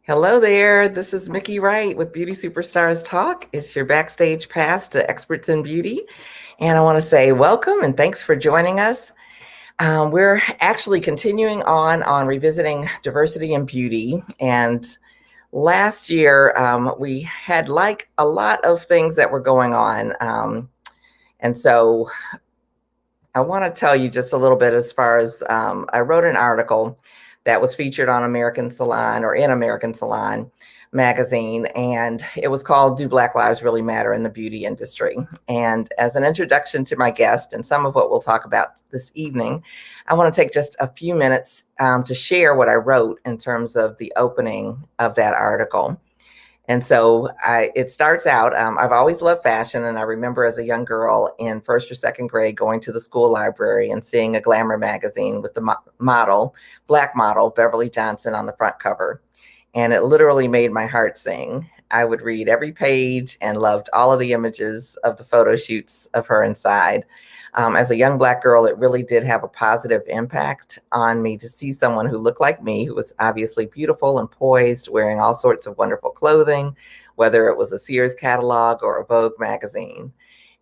Hello there. This is Mickey Wright with Beauty Superstars Talk. It's your backstage pass to experts in beauty. And I want to say welcome and thanks for joining us. We're actually continuing on revisiting diversity in beauty. And last year, we had like a lot of things that were going on. And so I want to tell you just a little bit as far as I wrote an article that was featured on American Salon or in American Salon magazine, and it was called Do Black Lives Really Matter in the Beauty Industry? And as an introduction to my guest and some of what we'll talk about this evening, I want to take just a few minutes to share what I wrote in terms of the opening of that article. And so it starts out, I've always loved fashion. And I remember as a young girl in first or second grade going to the school library and seeing a glamour magazine with the black model, Beverly Johnson, on the front cover. And it literally made my heart sing. I would read every page and loved all of the images of the photo shoots of her inside. As a young Black girl, it really did have a positive impact on me to see someone who looked like me, who was obviously beautiful and poised, wearing all sorts of wonderful clothing, whether it was a Sears catalog or a Vogue magazine.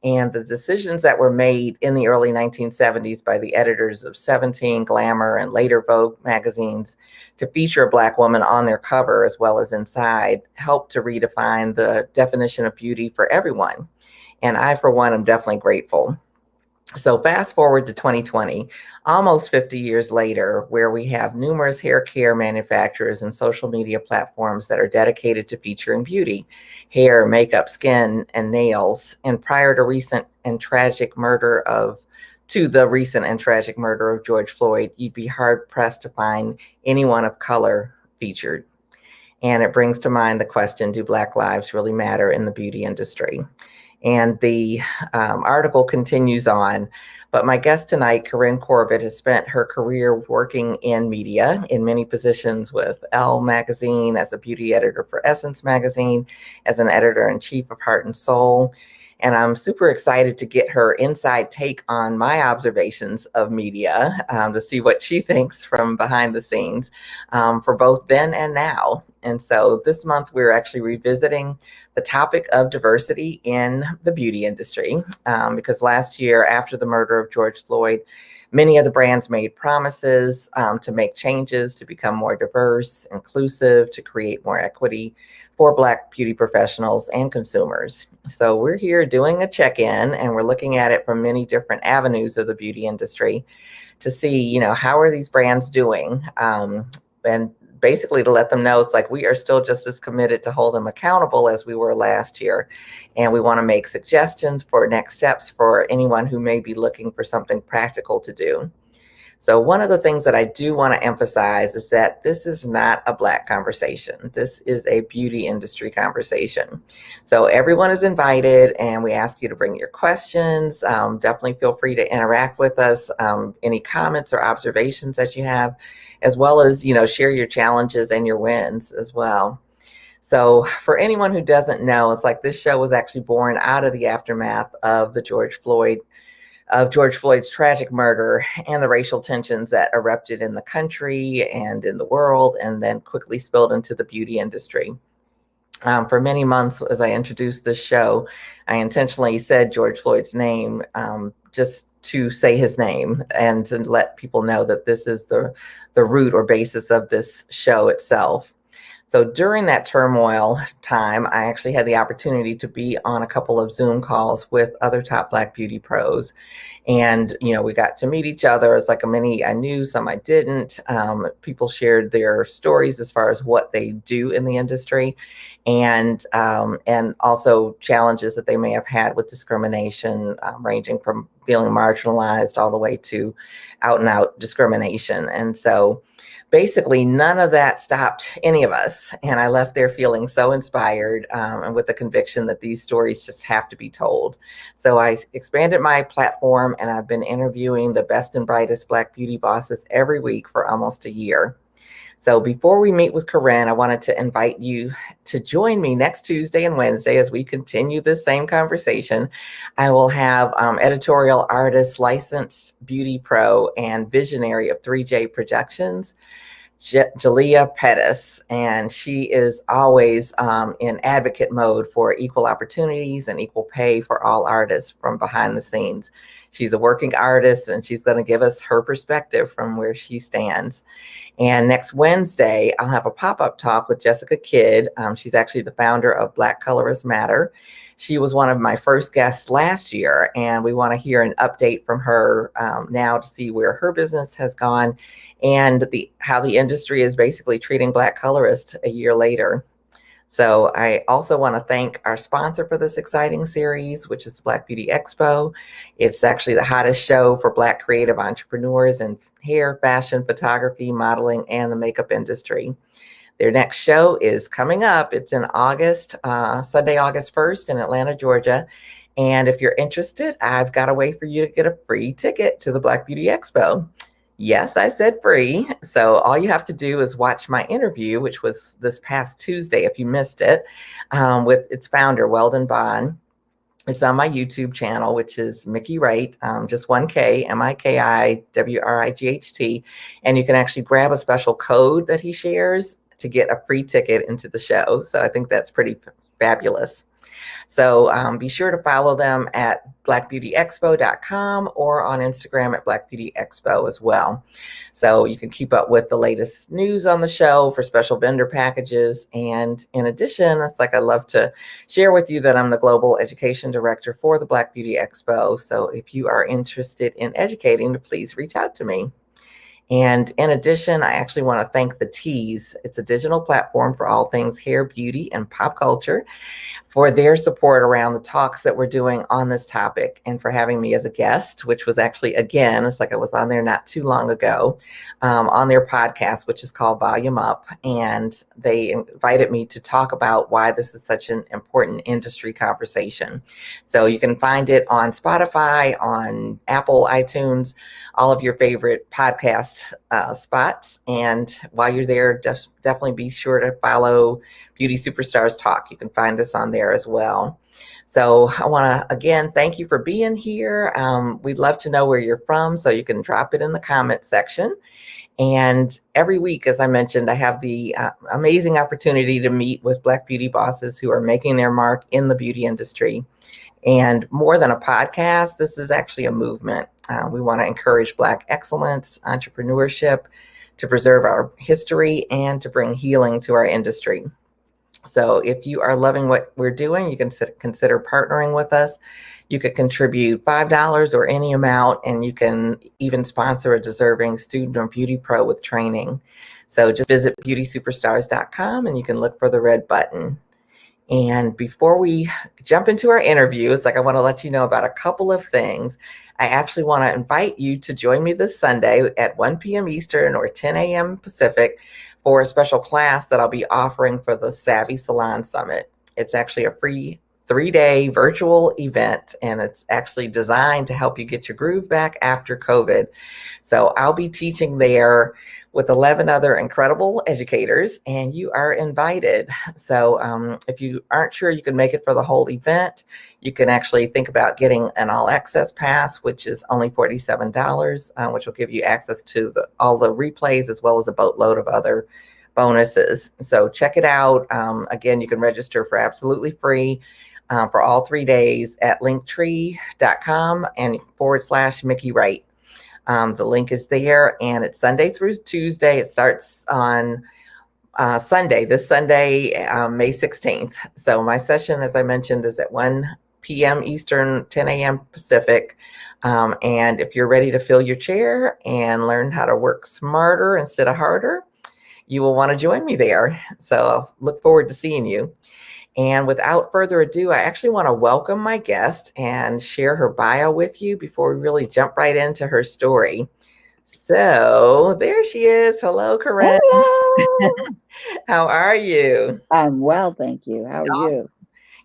And the decisions that were made in the early 1970s by the editors of 17, Glamour, and later Vogue magazines to feature a Black woman on their cover as well as inside helped to redefine the definition of beauty for everyone. And I, for one, am definitely grateful. So fast forward to 2020, almost 50 years later, where we have numerous hair care manufacturers and social media platforms that are dedicated to featuring beauty, hair, makeup, skin, and nails. And prior to the recent and tragic murder of George Floyd, you'd be hard pressed to find anyone of color featured. And it brings to mind the question, do Black lives really matter in the beauty industry? And the article continues on. But my guest tonight, Corynne Corbett, has spent her career working in media in many positions with Elle magazine, as a beauty editor for Essence magazine, as an editor-in-chief of Heart and Soul. And I'm super excited to get her inside take on my observations of media, to see what she thinks from behind the scenes, for both then and now. And so this month, we're actually revisiting the topic of diversity in the beauty industry, because last year, after the murder of George Floyd, many of the brands made promises to make changes, to become more diverse, inclusive, to create more equity for Black beauty professionals and consumers. So we're here doing a check-in, and we're looking at it from many different avenues of the beauty industry to see, how are these brands doing? And basically to let them know it's like we are still just as committed to hold them accountable as we were last year. And we want to make suggestions for next steps for anyone who may be looking for something practical to do. So one of the things that I do want to emphasize is that this is not a Black conversation. This is a beauty industry conversation. So everyone is invited, and we ask you to bring your questions. Definitely feel free to interact with us. Any comments or observations that you have, as well as, share your challenges and your wins as well. So for anyone who doesn't know, it's like this show was actually born out of the aftermath of George Floyd's tragic murder and the racial tensions that erupted in the country and in the world, and then quickly spilled into the beauty industry. For many months, as I introduced this show, I intentionally said George Floyd's name, just to say his name and to let people know that this is the root or basis of this show itself. So during that turmoil time, I actually had the opportunity to be on a couple of Zoom calls with other top Black beauty pros. And, we got to meet each other. It's like many I knew, some I didn't. People shared their stories as far as what they do in the industry, and also challenges that they may have had with discrimination, ranging from feeling marginalized all the way to out and out discrimination. And so basically, none of that stopped any of us. And I left there feeling so inspired, and with the conviction that these stories just have to be told. So I expanded my platform, and I've been interviewing the best and brightest Black beauty bosses every week for almost a year. So before we meet with Corynne, I wanted to invite you to join me next Tuesday and Wednesday as we continue this same conversation. I will have editorial artist, licensed beauty pro, and visionary of 3J Productions, Jalea Pettis, and she is always in advocate mode for equal opportunities and equal pay for all artists from behind the scenes. She's a working artist, and she's going to give us her perspective from where she stands. And next Wednesday, I'll have a pop-up talk with Jessica Kidd. She's actually the founder of Black Colorists Matter. She was one of my first guests last year, and we want to hear an update from her now to see where her business has gone and how the industry is basically treating Black colorists a year later. So I also want to thank our sponsor for this exciting series, which is the Black Beauty Expo. It's actually the hottest show for Black creative entrepreneurs in hair, fashion, photography, modeling, and the makeup industry. Their next show is coming up. It's in August, Sunday, August 1st in Atlanta, Georgia. And if you're interested, I've got a way for you to get a free ticket to the Black Beauty Expo. Yes, I said free. So all you have to do is watch my interview, which was this past Tuesday, if you missed it, with its founder, Weldon Bond. It's on my YouTube channel, which is Mickey Wright, just 1K, MIKIWRIGHT. And you can actually grab a special code that he shares to get a free ticket into the show. So I think that's pretty fabulous. So be sure to follow them at blackbeautyexpo.com or on Instagram at Black Beauty Expo as well. So you can keep up with the latest news on the show for special vendor packages. And in addition, it's like I love to share with you that I'm the Global Education Director for the Black Beauty Expo. So if you are interested in educating, please reach out to me. And in addition, I actually want to thank The Tease. It's a digital platform for all things hair, beauty, and pop culture, for their support around the talks that we're doing on this topic, and for having me as a guest, which was actually, again, it's like I was on there not too long ago, on their podcast, which is called Volume Up. And they invited me to talk about why this is such an important industry conversation. So you can find it on Spotify, on Apple, iTunes, all of your favorite podcast spots. And while you're there, definitely be sure to follow Beauty Superstars Talk. You can find us on there as well. So I want to, again, thank you for being here. We'd love to know where you're from, so you can drop it in the comment section. And every week, as I mentioned, I have the amazing opportunity to meet with Black beauty bosses who are making their mark in the beauty industry. And more than a podcast, this is actually a movement. We want to encourage Black excellence, entrepreneurship, to preserve our history, and to bring healing to our industry. So if you are loving what we're doing, you can consider partnering with us. You could contribute $5 or any amount, and you can even sponsor a deserving student or beauty pro with training. So just visit beautysuperstars.com and you can look for the red button. And before we jump into our interview, it's like I want to let you know about a couple of things. I actually want to invite you to join me this Sunday at 1 p.m. Eastern or 10 a.m. Pacific for a special class that I'll be offering for the Savvy Salon Summit. It's actually a free 3-day virtual event, and it's actually designed to help you get your groove back after COVID. So I'll be teaching there with 11 other incredible educators, and you are invited. So if you aren't sure you can make it for the whole event, you can actually think about getting an all-access pass, which is only $47, which will give you access to all the replays as well as a boatload of other bonuses. So check it out. Again, you can register for absolutely free for all 3 days at linktree.com and /Mickey Wright. The link is there, and it's Sunday through Tuesday. It starts on Sunday, this Sunday, May 16th. So my session, as I mentioned, is at 1 p.m. Eastern, 10 a.m. Pacific. And if you're ready to fill your chair and learn how to work smarter instead of harder, you will want to join me there. So I'll look forward to seeing you. And without further ado, I actually want to welcome my guest and share her bio with you before we really jump right into her story. So there she is. Hello, Corynne. Hello. How are you? I'm well, thank you. How are you?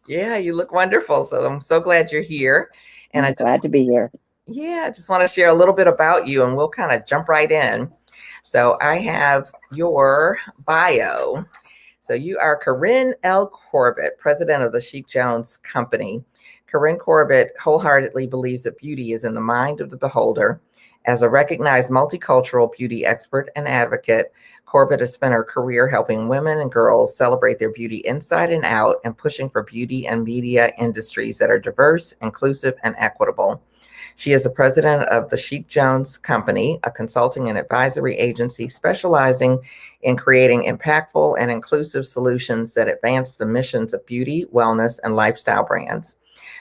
Yeah, you look wonderful. So I'm so glad you're here. And I'm glad to be here. Yeah, I just want to share a little bit about you, and we'll kind of jump right in. So I have your bio. So you are Corynne L. Corbett, president of the Chic Jones Company. Corynne Corbett wholeheartedly believes that beauty is in the mind of the beholder. As a recognized multicultural beauty expert and advocate, Corbett has spent her career helping women and girls celebrate their beauty inside and out and pushing for beauty and media industries that are diverse, inclusive, and equitable. She is the president of the Chic Jones Company, a consulting and advisory agency specializing in creating impactful and inclusive solutions that advance the missions of beauty, wellness, and lifestyle brands.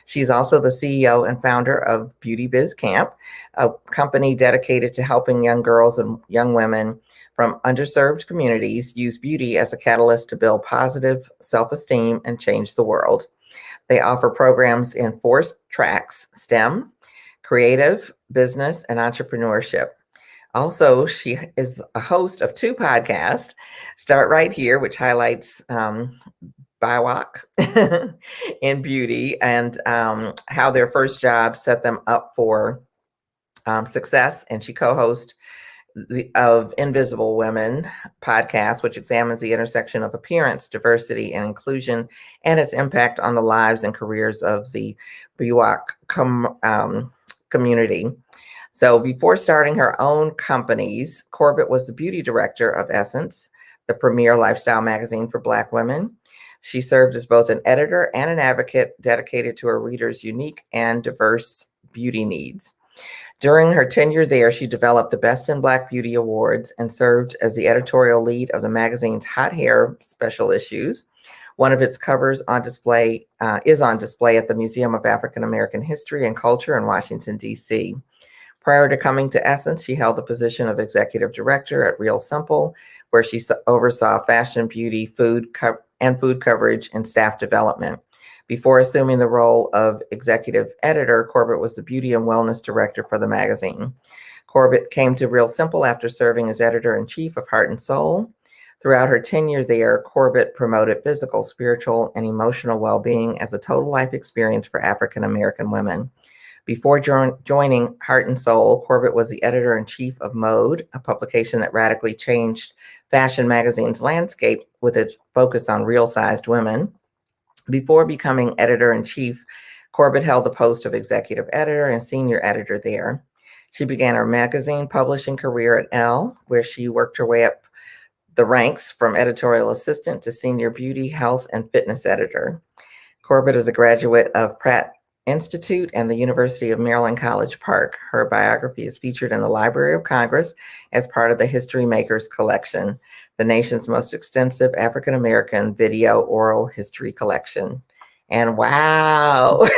She's also the CEO and founder of Beauty BizCamp, a company dedicated to helping young girls and young women from underserved communities use beauty as a catalyst to build positive self-esteem and change the world. They offer programs in 4 tracks: STEM, creative, business, and entrepreneurship. Also, she is a host of 2 podcasts, Start Right Here, which highlights BIWOC in beauty and how their first job set them up for success. And she co-hosts of Invisible Women podcast, which examines the intersection of appearance, diversity, and inclusion, and its impact on the lives and careers of the BIWOC community. So before starting her own companies, Corbett was the beauty director of Essence, the premier lifestyle magazine for Black women. She served as both an editor and an advocate dedicated to her readers' unique and diverse beauty needs. During her tenure there, she developed the Best in Black Beauty Awards and served as the editorial lead of the magazine's Hot Hair special issues. One of its covers on display is on display at the Museum of African American History and Culture in Washington, D.C. Prior to coming to Essence, she held the position of executive director at Real Simple, where she oversaw fashion, beauty, food coverage, and staff development. Before assuming the role of executive editor, Corbett was the beauty and wellness director for the magazine. Corbett came to Real Simple after serving as editor-in-chief of Heart and Soul. Throughout her tenure there, Corbett promoted physical, spiritual, and emotional well-being as a total life experience for African American women. Before joining Heart and Soul, Corbett was the editor-in-chief of Mode, a publication that radically changed fashion magazine's landscape with its focus on real-sized women. Before becoming editor-in-chief, Corbett held the post of executive editor and senior editor there. She began her magazine publishing career at Elle, where she worked her way up the ranks from editorial assistant to senior beauty, health, and fitness editor. Corbett is a graduate of Pratt Institute and the University of Maryland College Park. Her biography is featured in the Library of Congress as part of the History Makers Collection, the nation's most extensive African American video oral history collection. And wow.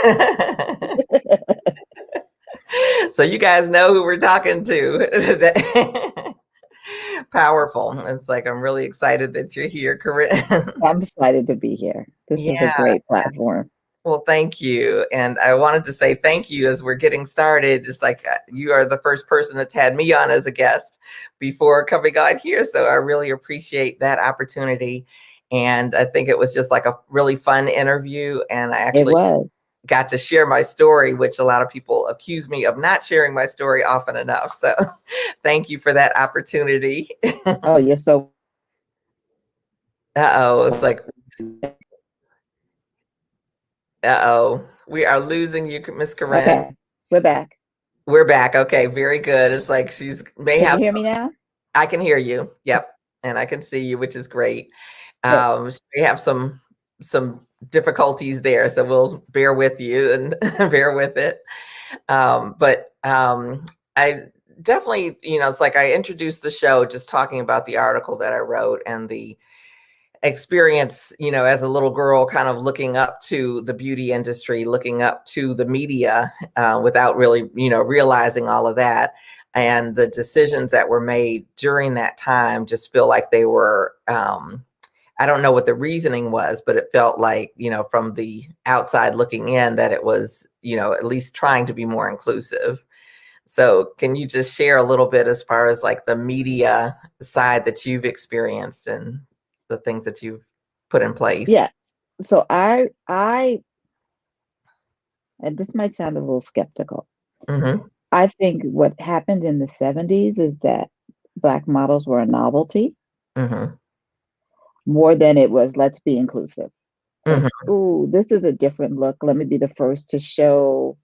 So you guys know who we're talking to today. Powerful. It's like, I'm really excited that you're here, Corynne. I'm excited to be here. This is a great platform. Well, thank you. And I wanted to say thank you as we're getting started. It's like you are the first person that's had me on as a guest before coming on here. So I really appreciate that opportunity. And I think it was just like a really fun interview. And I actually got to share my story, which a lot of people accuse me of not sharing my story often enough. So thank you for that opportunity. Oh, you're so. It's like. We are losing you, Miss Corynne. Okay, we're back. We're back. Okay, very good. It's like Can you hear me now? I can hear you. Yep, and I can see you, which is great. We have some difficulties there, so we'll bear with you and bear with it. But I definitely, it's like I introduced the show just talking about the article that I wrote and the experience, as a little girl, kind of looking up to the beauty industry, looking up to the media without really, realizing all of that. And the decisions that were made during that time just feel like they were, I don't know what the reasoning was, but it felt like, from the outside looking in that it was, at least trying to be more inclusive. So can you just share a little bit as far as like the media side that you've experienced and the things that you've put in place? Yeah. So I and this might sound a little skeptical. Mm-hmm. I think what happened in the 70s is that Black models were a novelty more than it was, let's be inclusive. Like, ooh, this is a different look. Let me be the first to show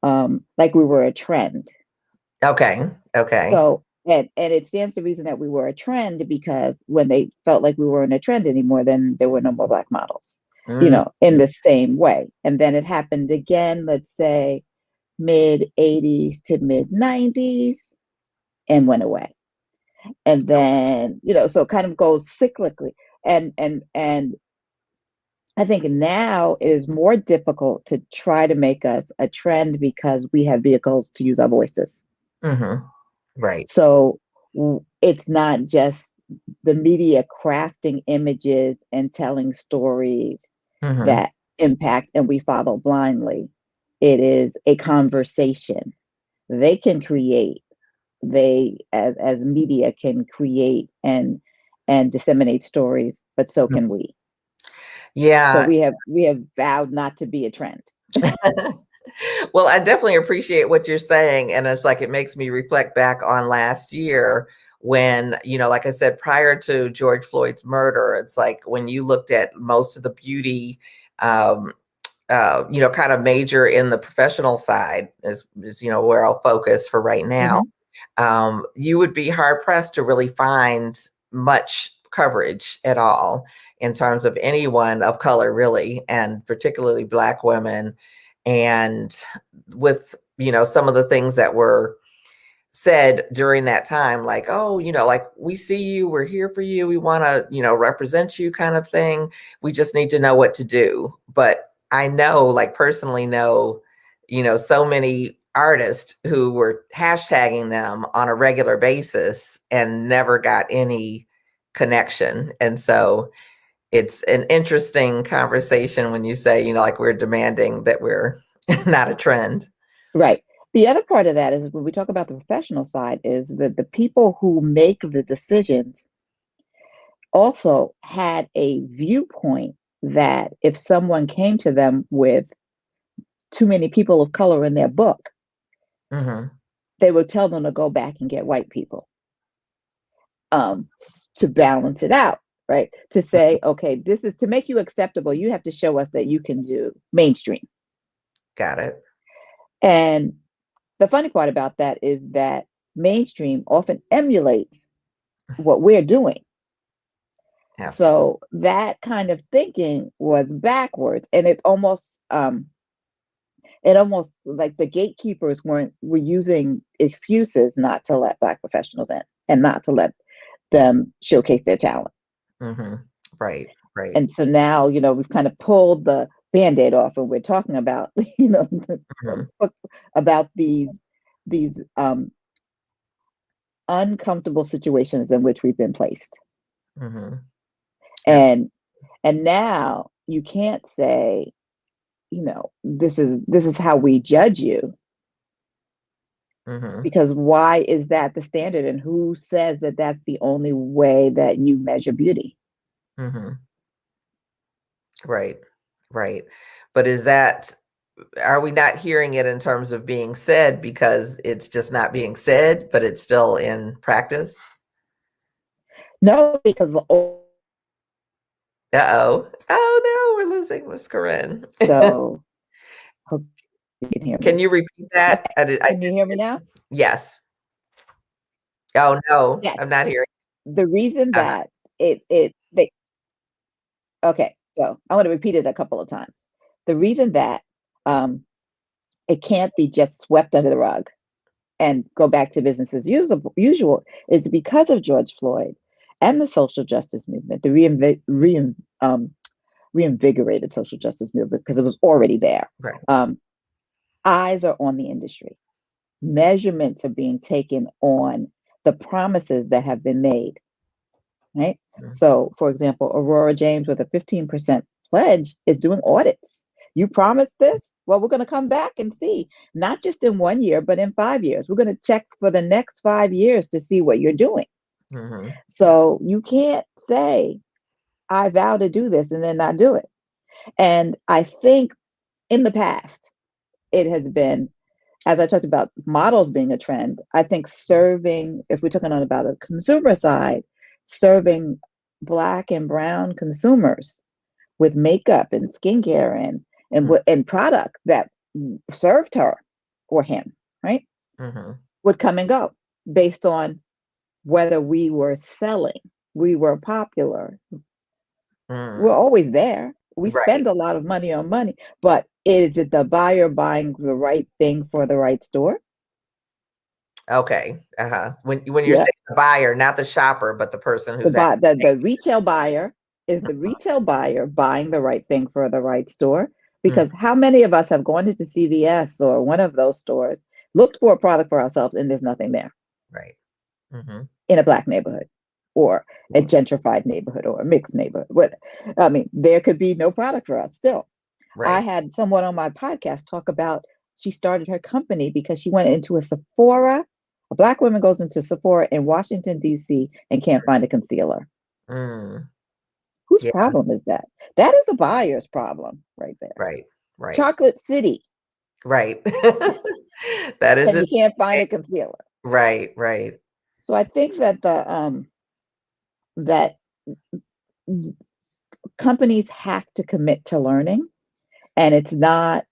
like we were a trend. Okay. Okay. So, and it stands to reason that we were a trend, because when they felt like we weren't a trend anymore, then there were no more Black models, Mm, in the same way. And then it happened again, let's say mid 80s to mid 90s, and went away. And then, so it kind of goes cyclically. And I think now it is more difficult to try to make us a trend because we have vehicles to use our voices. mm-hmm. Right. So it's not just the media crafting images and telling stories Mm-hmm. that impact and we follow blindly. It is a conversation. They can create, they as media can create and disseminate stories, but so can we. So Yeah. we have vowed not to be a trend. Well, I definitely appreciate what you're saying. And it's like, it makes me reflect back on last year when, like I said, prior to George Floyd's murder, it's like when you looked at most of the beauty, um, kind of major in the professional side is where I'll focus for right now. Mm-hmm. You would be hard pressed to really find much coverage at all in terms of anyone of color, really, and particularly Black women. And with, some of the things that were said during that time, like, oh, like, we see you, we're here for you, we want to, represent you, kind of thing. We just need to know what to do. But I know, like, personally know, so many artists who were hashtagging them on a regular basis and never got any connection. And so it's an interesting conversation when you say, like, we're demanding that we're not a trend. Right. The other part of that is when we talk about the professional side is that the people who make the decisions also had a viewpoint that if someone came to them with too many people of color in their book, Mm-hmm. they would tell them to go back and get white people, to balance it out, right? To say, okay, this is to make you acceptable, you have to show us that you can do mainstream. Got it. And the funny part about that is that mainstream often emulates what we're doing. Absolutely. So that kind of thinking was backwards, and it almost like the gatekeepers were using excuses not to let Black professionals in and not to let them showcase their talent. Mm-hmm. Right. Right. And so now, we've kind of pulled the Band-Aid off, and we're talking about, Mm-hmm. about these uncomfortable situations in which we've been placed. Mm-hmm. And now you can't say, this is how we judge you, Mm-hmm. because why is that the standard, and who says that that's the only way that you measure beauty? Mm-hmm. Right. Right. But are we not hearing it in terms of being said because it's just not being said, but it's still in practice? No, because Uh-oh. Oh no, we're losing Miss Corynne. so hope you can hear Can me. you repeat that? I Can you hear me now? yes. Oh no, Yes. I'm not hearing. The reason Uh-huh. that they okay, so I want to repeat it a couple of times. The reason that um, it can't be just swept under the rug and go back to business as usual is because of George Floyd and the social justice movement, the reinvigorated social justice movement, because it was already there. Right. Um, Eyes are on the industry. Measurements are being taken on the promises that have been made, right? Mm-hmm. So, for example, Aurora James with a 15% pledge is doing audits. You promised this? Well, we're going to come back and see, not just in 1 year, but in 5 years. We're going to check for the next 5 years to see what you're doing. Mm-hmm. So you can't say, I vow to do this and then not do it. And I think in the past, it has been, as I talked about models being a trend, I think serving, if we're talking about a consumer side, serving Black and brown consumers with makeup and skincare and product that served her or him, right? Mm-hmm. would come and go based on whether we were selling, we were popular. We're Mm, always there. We right. spend a lot of money on money, but is it the buyer buying the right thing for the right store? Okay. Uh-huh. When you're Yeah. saying the buyer, not the shopper, but the person The who's buy actually the retail buyer is the retail buyer buying the right thing for the right store. mm, Because how many of us have gone into CVS or one of those stores, looked for a product for ourselves, and there's nothing there right. Hmm. in a black neighborhood or a gentrified neighborhood or a mixed neighborhood? What I mean, there could be no product for us still. I Right. had someone on my podcast talk about she started her company because she went into a Sephora. A black woman goes into Sephora in Washington, D.C. and can't find a concealer. Mm, Whose yeah. problem is that? That is a buyer's problem right there. Right. Right. Chocolate City, Right. That is and it. you can't find a concealer. Right. Right. So I think that that companies have to commit to learning, and it's not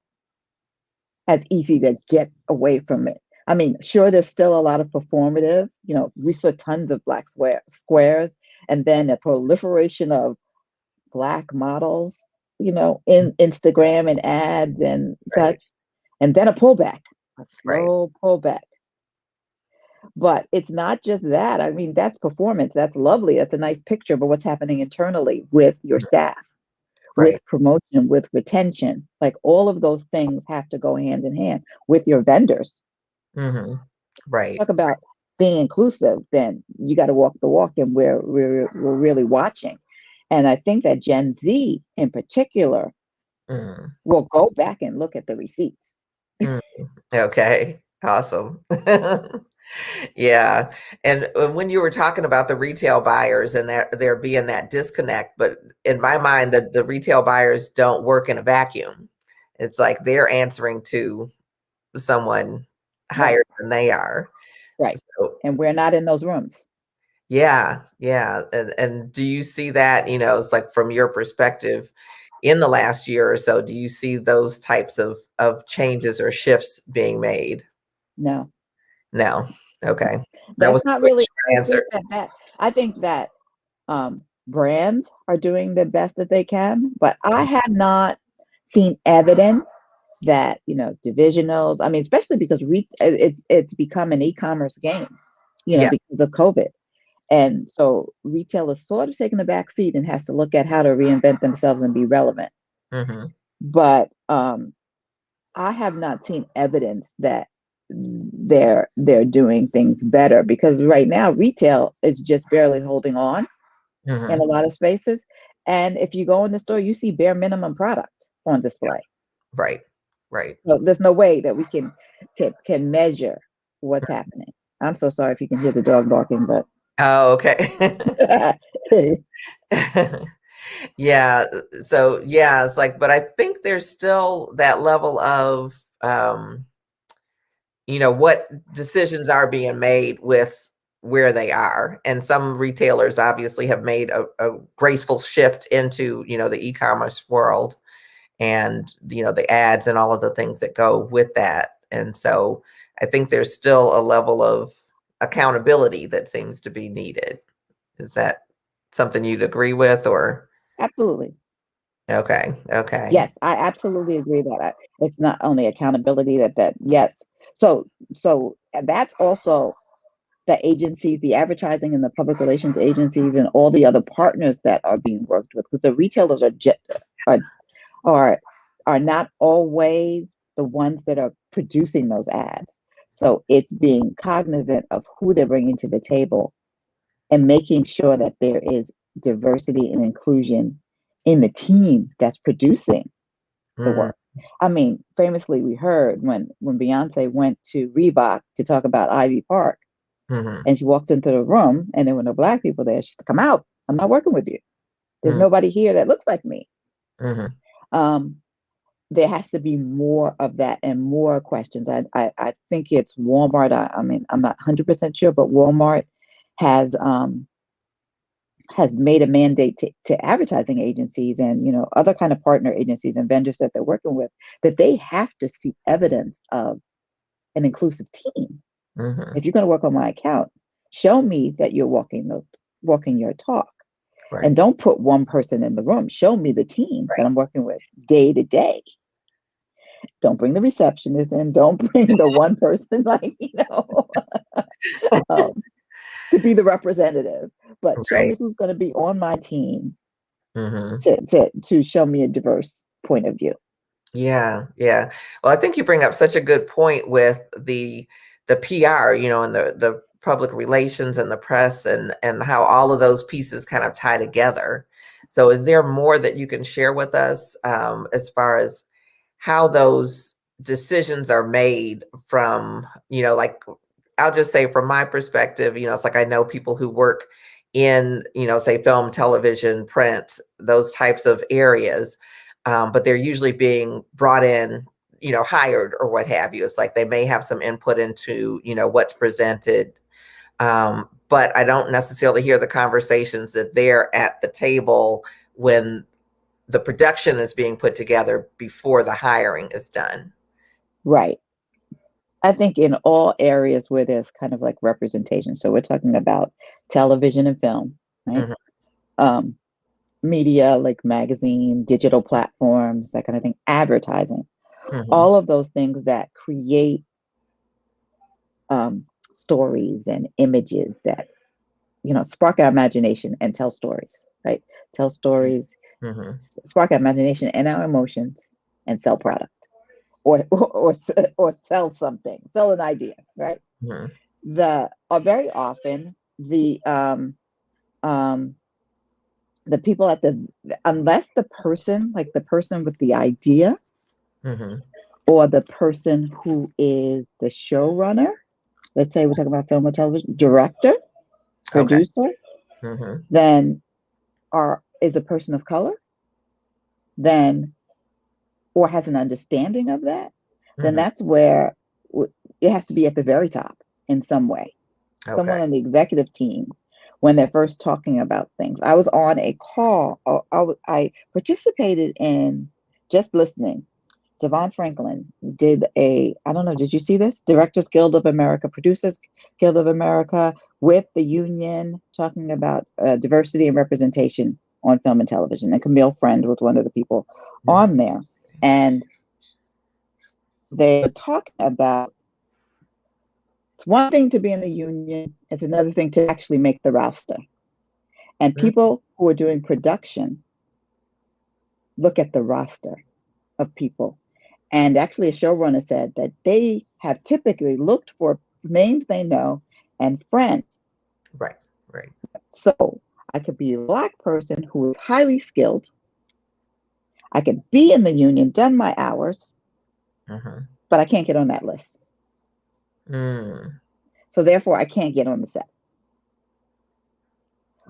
as easy to get away from it. I mean, sure, there's still a lot of performative. We saw tons of black squares, and then a proliferation of black models, in Instagram and ads and Right. such, and then a Right. slow pullback. But it's not just that. I mean, that's performance. That's lovely. That's a nice picture. But what's happening internally with your staff, Right. with promotion, with retention, like all of those things have to go hand in hand with your vendors. Hmm. Right. Talk about being inclusive, then you got to walk the walk, and we're really watching. And I think that Gen Z in particular Mm, will go back and look at the receipts. mm. Okay. Awesome. Yeah. And when you were talking about the retail buyers and there being that disconnect, but in my mind, the retail buyers don't work in a vacuum. It's like they're answering to someone Right, higher than they are. right. So And we're not in those rooms. yeah, yeah. And do you see that, it's like from your perspective in the last year or so, do you see those types of changes or shifts being made? No, No. Okay. That that's was a not quick really. short answer. I think that brands are doing the best that they can, but I have not seen evidence that divisionals. I mean, especially because it's become an e-commerce game, Yeah. because of COVID, and so retail is sort of taking the back seat and has to look at how to reinvent themselves and be relevant. Hmm. But I have not seen evidence that they're doing things better, because right now retail is just barely holding on in a Hmm. lot of spaces. And if you go in the store, you see bare minimum product on display. Right. Right. So there's no way that we can measure what's happening. I'm so sorry if you can hear the dog barking, but Oh, okay. Yeah. So yeah, it's like, but I think there's still that level of what decisions are being made with where they are. And some retailers obviously have made a graceful shift into, the e-commerce world and, the ads and all of the things that go with that. And so I think there's still a level of accountability that seems to be needed. Is that something you'd agree with or? absolutely. Okay. Okay. Yes, I absolutely agree that it's not only accountability that yes. So that's also the agencies, the advertising and the public relations agencies, and all the other partners that are being worked with, because the retailers are are are not always the ones that are producing those ads. So it's being cognizant of who they're bringing to the table and making sure that there is diversity and inclusion in the team that's producing the Mm, work. I mean, famously, we heard when Beyonce went to Reebok to talk about Ivy Park, mhm, and she walked into the room, and there were no black people there. She said, "Come out! I'm not working with you. There's mm, nobody here that looks like me." mhm, Um, there has to be more of that and more questions. I think it's Walmart. I mean, I'm not 100% sure, but Walmart has has made a mandate to advertising agencies and other kind of partner agencies and vendors that they're working with, that they have to see evidence of an inclusive team. Mm-hmm. If you're going to work on my account, show me that you're walking your talk. And Right. don't put one person in the room. Show me the team that Right. I'm working with day to day. Don't bring the receptionist in. Don't bring the one person um, to be the representative. But show Right. me who's going to be on my team Mm-hmm. to show me a diverse point of view. Yeah, yeah. Well, I think you bring up such a good point with the PR, and the public relations and the press and how all of those pieces kind of tie together. So is there more that you can share with us as far as how those decisions are made from, like I'll just say from my perspective, it's like I know people who work in, say film, television, print, those types of areas, but they're usually being brought in, hired or what have you. It's like they may have some input into, what's presented, but I don't necessarily hear the conversations that they're at the table when the production is being put together before the hiring is done. Right. I think in all areas where there's kind of like representation. So we're talking about television and film, right? Mhm, Um, Media like magazine, digital platforms, that kind of thing, advertising, mhm, all of those things that create stories and images that spark our imagination and tell stories, right? Tell stories, mhm, spark our imagination and our emotions, and sell product or sell something, sell an idea, right? mhm, Very often um, the people unless the person with the idea mhm. or the person who is the showrunner, let's say we're talking about film or television, director, Okay. producer, Mhm, then is a person of color, then or has an understanding of that, then mhm. that's where it has to be at the very top in some way. Okay. Someone on the executive team when they're first talking about things. I was on a call. I participated in just listening. Devon Franklin did I don't know, did you see this? Directors Guild of America, Producers Guild of America with the union talking about diversity and representation on film and television. And Camille Friend was one of the people Mhm, on there. And they were talking about it's one thing to be in a union, it's another thing to actually make the roster. And mhm. people who are doing production look at the roster of people. And actually, a showrunner said that they have typically looked for names they know and friends. Right, right. So I could be a Black person who is highly skilled. I could be in the union, done my hours, Mhm. but I can't get on that list. Mm. So therefore, I can't get on the set.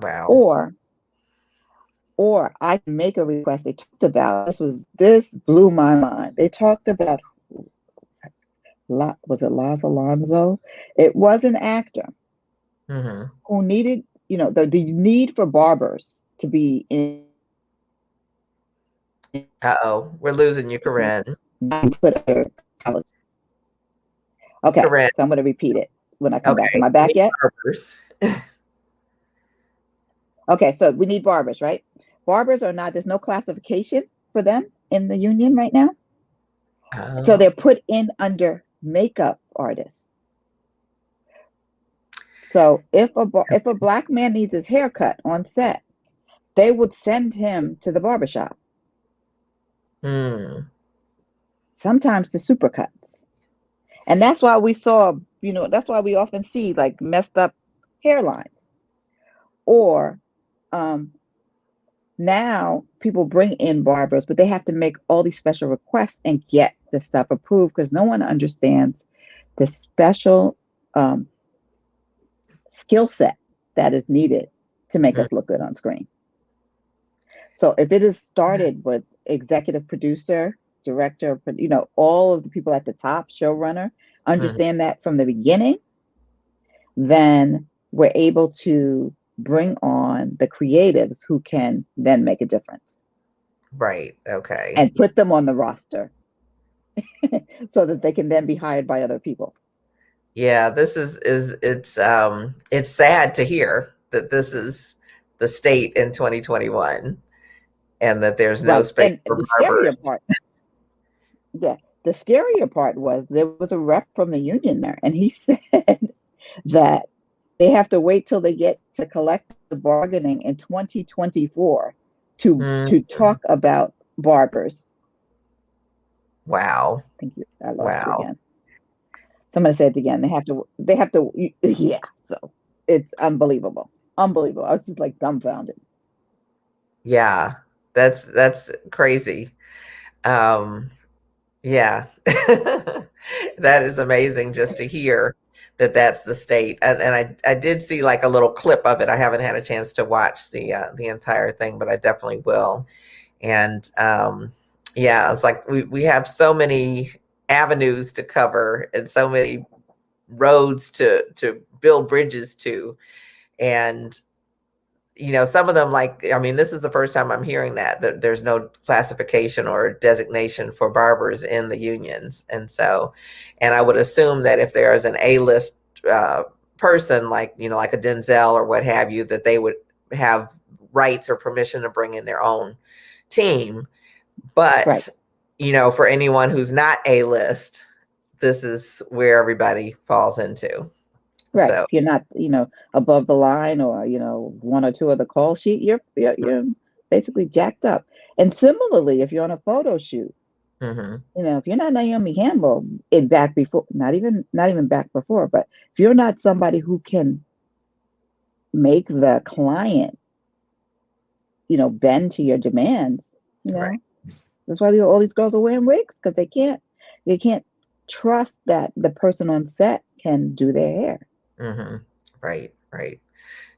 Wow. Or or I can make a request. They talked about this blew my mind. They talked about was it Laz Alonso? It was an actor Mhm. who needed, the need for barbers to be in Uh-oh, we're losing you, Corynne. put okay, Corynne. so I'm going to repeat it when I come back. Am Okay. I We back need yet? barbers. Okay, so we need barbers, right? Barbers are not, there's no classification for them in the union right now. So Oh. they're put in under makeup artists. So if a Black man needs his hair cut on set, they would send him to the barbershop, Mm. sometimes to supercuts. And that's why that's why we often see like messed up hairlines. Or um, now people bring in barbers, but they have to make all these special requests and get the stuff approved because no one understands the special um, skill set that is needed to make Mm. us look good on screen. So if it is started with executive producer, director, all of the people at the top, showrunner, Mhm. understand that from the beginning, then we're able to bring on the creatives who can then make a difference Right. Okay. and put them on the roster so that they can then be hired by other people. Yeah, this is it's sad to hear that this is the state in 2021 and that there's no Right. space And for the scarier barbers. part, yeah, the scarier part was there was a rep from the union there, and he said that they have to wait till they get to collective bargaining in 2024 to Mm, talk about barbers. wow. Thank you. I lost you Wow. again. Somebody said it again. They have to, yeah. So it's unbelievable. Unbelievable. I was just like dumbfounded. Yeah. That's crazy. Um yeah. That is amazing just to hear that that's the state. And I did see like a little clip of it. I haven't had a chance to watch the entire thing, but I definitely will. And yeah, it's like we have so many avenues to cover and so many roads to build bridges to. And some of them, like, I mean, this is the first time I'm hearing that there's no classification or designation for barbers in the unions. And I would assume that if there is an A-list uh, person, like, like a Denzel or what have you, that they would have rights or permission to bring in their own team. Right. But, for anyone who's not A-list, this is where everybody falls into. Right. So, If you're not, above the line or, one or two of the call sheet, you're basically jacked up. And similarly, if you're on a photo shoot, mhm, if you're not Naomi Campbell, back before, not even back before, but if you're not somebody who can make the client, bend to your demands, right. that's why all these girls are wearing wigs, because they can't trust that the person on set can do their hair. Mhm. Right, right.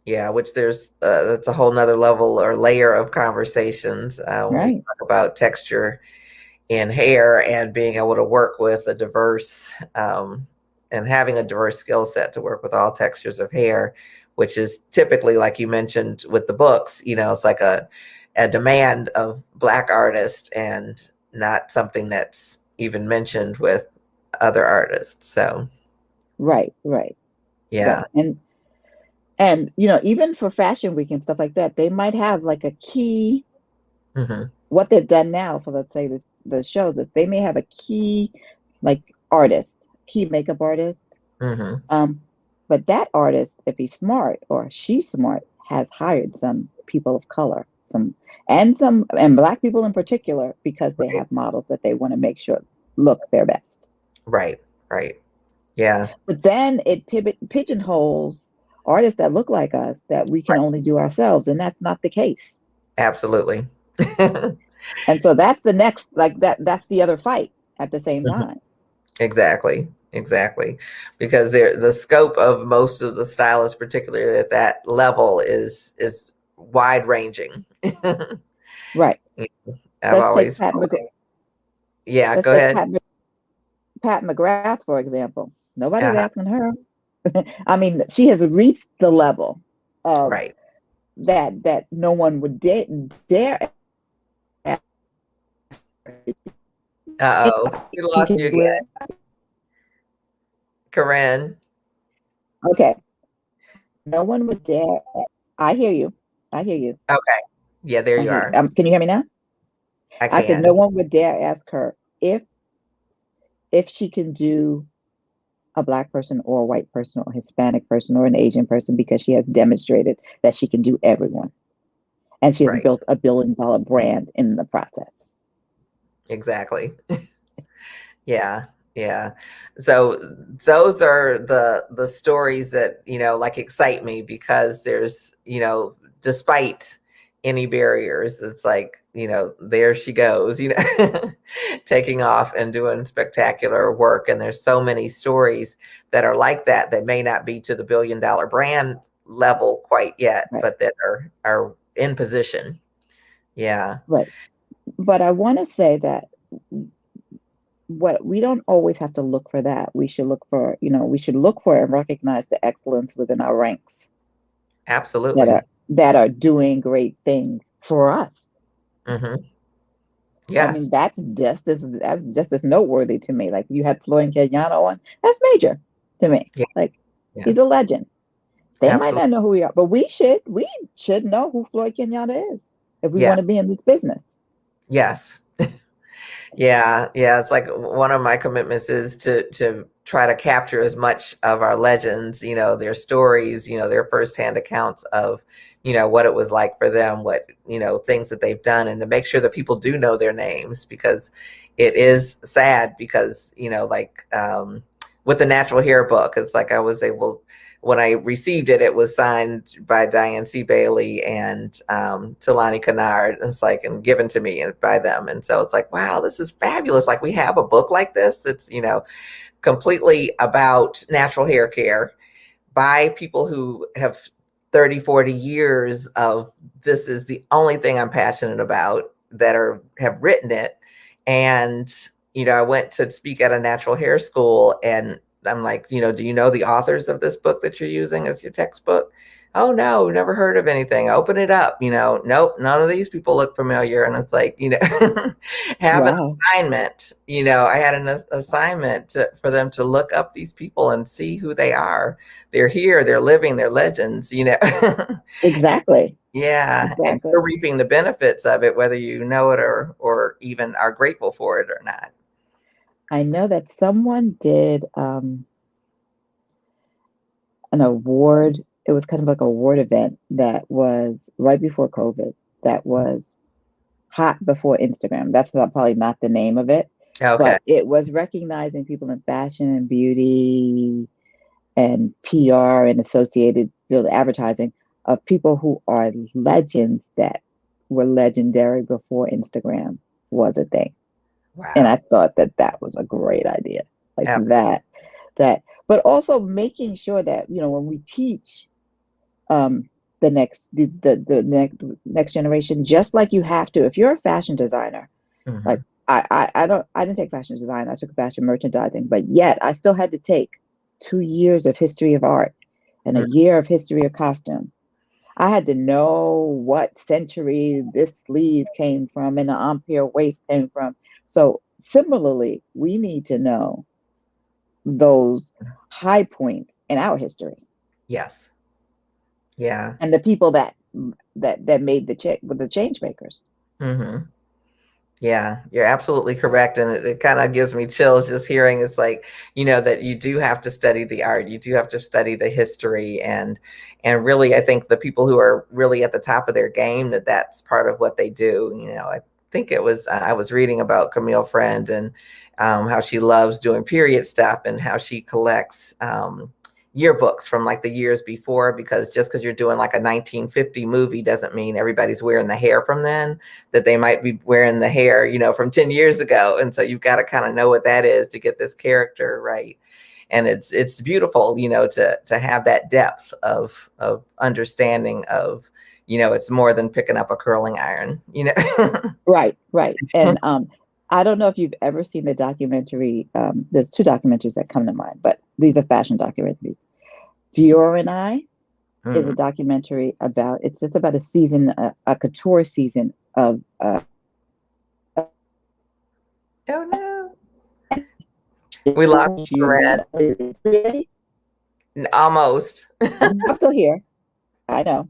Yeah, which that's a whole nother level or layer of conversations when we Right. talk about texture in hair and being able to work with a diverse and having a diverse skill set to work with all textures of hair, which is typically, like you mentioned with the books, it's like a demand of Black artists and not something that's even mentioned with other artists. So, Right. Right. yeah. Right. And even for fashion week and stuff like that, they might have like a key. Hmm. What they've done now for, let's say, the shows is they may have a key, like, artist, key makeup artist. Hmm. Um, but that artist, if he's smart or she's smart, has hired some people of color, and Black people in particular, because they Right, have models that they want to make sure look their best. right, right. Yeah, But then it pigeonholes artists that look like us that we can right. only do ourselves, and that's not the case. Absolutely. And so that's the next, like, that's the other fight at the same Mhm. time. Exactly, exactly. Because the scope of most of the stylists, particularly at that level, is wide ranging. Right. I've Let's take always, Pat McGrath. yeah, Let's go take ahead. Pat McGrath, for example. Nobody's Uh-huh. asking her. I mean, she has reached the level of Right. that no one would dare ask Uh-oh. if We she lost you can again. wear. Corynne. Okay, no one would dare. I hear you. I hear you. Okay. Yeah, there I you hear you. are. Can you hear me now? I I said no can. one would dare ask her if she can do a Black person or a white person or a Hispanic person or an Asian person, because she has demonstrated that she can do everyone. And she has Right. built a $1 billion brand in the process. Exactly. Yeah, yeah. So those are the stories that, like excite me because there's, despite any barriers, it's like, there she goes, taking off and doing spectacular work. And there's so many stories that are like that may not be to the $1 billion brand level quite yet, Right. but that are in position. Yeah. Right. But I want to say that what we don't always have to look for that. We should look for and recognize the excellence within our ranks that Absolutely. are doing great things for us. Hmm. I mean, Yes. that's just as noteworthy to me. Like, you had Florian Caggiano on. That's major. to me. Yeah. Like, Yeah. he's a legend. They might Absolutely. not know who we are, but we should know who Floyd Kenyatta is if we Yeah. want to be in this business. Yes. Yeah, yeah. It's like one of my commitments is to try to capture as much of our legends, their stories, their firsthand accounts of, what it was like for them, what, things that they've done, and to make sure that people do know their names, because it is sad because, with the natural hair book, it's like I was able, when I received it, it was signed by Diane C. Bailey and Talani Kennard. It's like, and given to me by them. And so it's like, wow, this is fabulous. Like, we have a book like this that's, completely about natural hair care by people who have 30, 40 years of, this is the only thing I'm passionate about, that have written it. And, I went to speak at a natural hair school, and I'm like, do you know the authors of this book that you're using as your textbook? Oh no, never heard of anything. Open it up. Nope, none of these people look familiar. And it's like, have an Wow. assignment. I had an assignment for them to look up these people and see who they are. They're here, they're living, they're legends. Exactly. Yeah, and Exactly. you're reaping the benefits of it, whether you know it or even are grateful for it or not. I know that someone did an award. It was kind of like an award event that was right before COVID, that was hot before Instagram. That's probably not the name of it, Okay. but it was recognizing people in fashion and beauty and PR and associated field advertising, of people who are legends that were legendary before Instagram was a thing. And Wow. I thought that was a great idea. Like Absolutely. but also making sure that, when we teach the next generation, just like you have to, if you're a fashion designer, like Mhm. I didn't take fashion design, I took fashion merchandising, but yet I still had to take 2 years of history of art and a Mm. year of history of costume. I had to know what century this sleeve came from and the ampere waist came from. So similarly, we need to know those high points in our history Yes. Yeah. and the people that made the change makers. Mhm. Yeah, you're absolutely correct. And it kind of gives me chills just hearing, it's like, that you do have to study the art, you do have to study the history, and really, I think the people who are really at the top of their game, that's part of what they do. I think it was, I was reading about Camille Friend and how she loves doing period stuff and how she collects yearbooks from like the years before, because just because you're doing like a 1950 movie doesn't mean everybody's wearing the hair from then, that they might be wearing the hair, from 10 years ago. And so you've got to kind of know what that is to get this character right. And it's beautiful, to have that depth of understanding of, it's more than picking up a curling iron. Right, right. And I don't know if you've ever seen the documentary. There's two documentaries that come to mind, but these are fashion documentaries. Dior and I is a Mm. documentary about, it's just about a season, a couture season of Oh no. We lost Corynne. Almost. I'm still here. I know.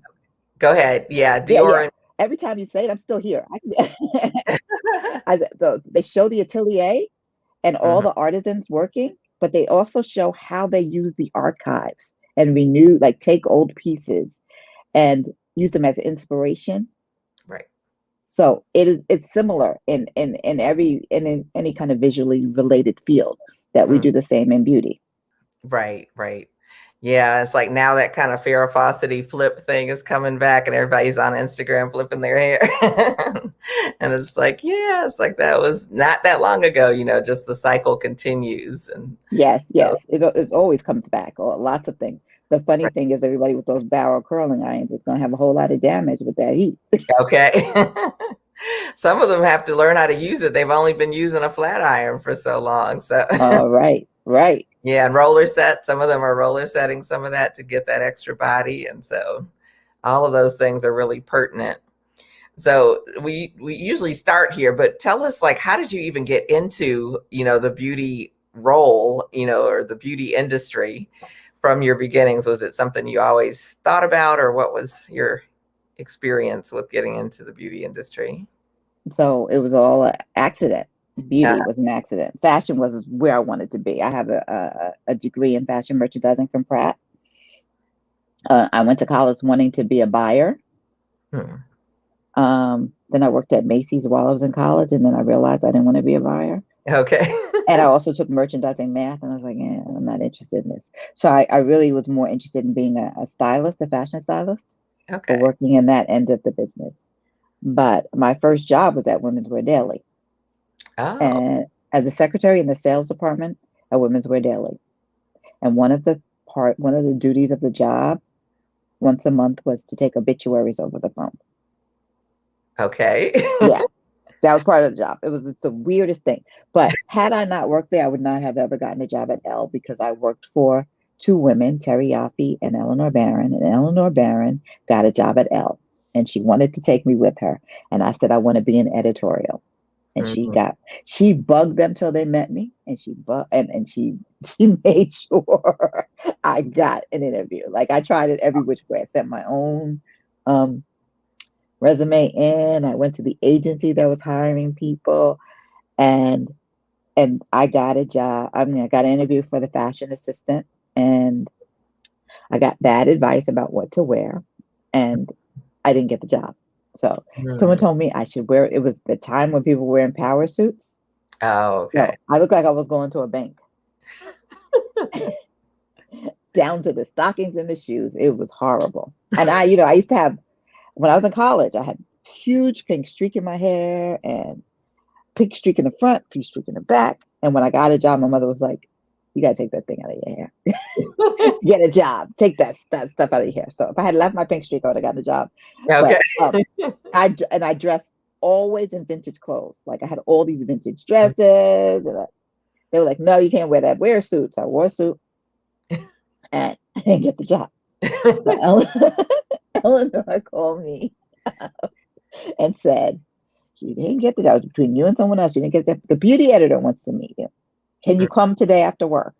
Go ahead. Yeah, Yeah, yeah. Dior. Every time you say it, I'm still here. So they show the atelier and all Mhm. the artisans working, but they also show how they use the archives and renew, like take old pieces and use them as inspiration. Right. So it's similar in any kind of visually related field, that we Mm. do the same in beauty. Right, right. Yeah, it's like now that kind of Farrah Fawcett flip thing is coming back, and everybody's on Instagram flipping their hair. And it's like, yeah, it's like that was not that long ago, just the cycle continues. And Yes, so, yes. It always comes back, or lots of things. The funny right. thing is, everybody with those barrel curling irons is going to have a whole lot of damage with that heat. Okay. Some of them have to learn how to use it. They've only been using a flat iron for so long. So All right, right. yeah, and roller set. Some of them are roller setting some of that to get that extra body. And so all of those things are really pertinent. So we usually start here, but tell us, like, how did you even get into, the beauty role, or the beauty industry from your beginnings? Was it something you always thought about, or what was your experience with getting into the beauty industry? So it was all an accident. Beauty was an accident. Fashion was where I wanted to be. I have a degree in fashion merchandising from Pratt. I went to college wanting to be a buyer. Hmm. Then I worked at Macy's while I was in college, and then I realized I didn't want to be a buyer. Okay. And I also took merchandising math, and I was like, I'm not interested in this. So I really was more interested in being a stylist, a fashion stylist, or Okay. working in that end of the business. But my first job was at Women's Wear Daily. Oh, And as a secretary in the sales department at Women's Wear Daily. And one of the duties of the job once a month was to take obituaries over the phone. okay. Yeah. That was part of the job. It's the weirdest thing. But had I not worked there, I would not have ever gotten a job at Elle, because I worked for two women, Terry Yaffe and Eleanor Barron. And Eleanor Barron got a job at Elle, and she wanted to take me with her. And I said, I want to be in editorial. And she bugged them till they met me, and she made sure I got an interview. Like, I tried it every which way. I sent my own resume in. I went to the agency that was hiring people, and I got a job. I got an interview for the fashion assistant, and I got bad advice about what to wear, and I didn't get the job. So someone told me I should wear. It was the time when people were wearing power suits. Oh, okay. So I looked like I was going to a bank. Down to the stockings and the shoes. It was horrible. And I used to have, when I was in college, I had huge pink streak in my hair and pink streak in the front, pink streak in the back. And when I got a job, my mother was like, you got to take that thing out of your hair. Get a job. Take that stuff out of your hair. So if I had left my pink streak, I would have gotten a job. Okay. But I dressed always in vintage clothes. Like, I had all these vintage dresses. And they were like, no, you can't wear that. Wear suits. I wore a suit. And I didn't get the job. So Eleanor called me and said, you didn't get the job. It was between you and someone else. You didn't get the beauty editor wants to meet you. Can you come today after work?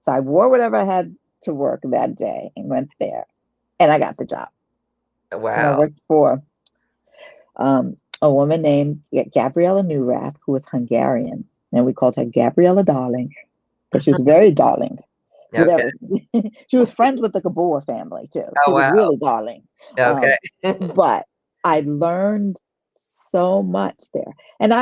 So I wore whatever I had to work that day and went there, and I got the job. Wow. And I worked for a woman named Gabriella Newrath, who was Hungarian, and we called her Gabriella Darling, because she was very darling. Okay. She was friends with the Gabor family too. Oh, She was wow. really darling. Okay. But I learned so much there. And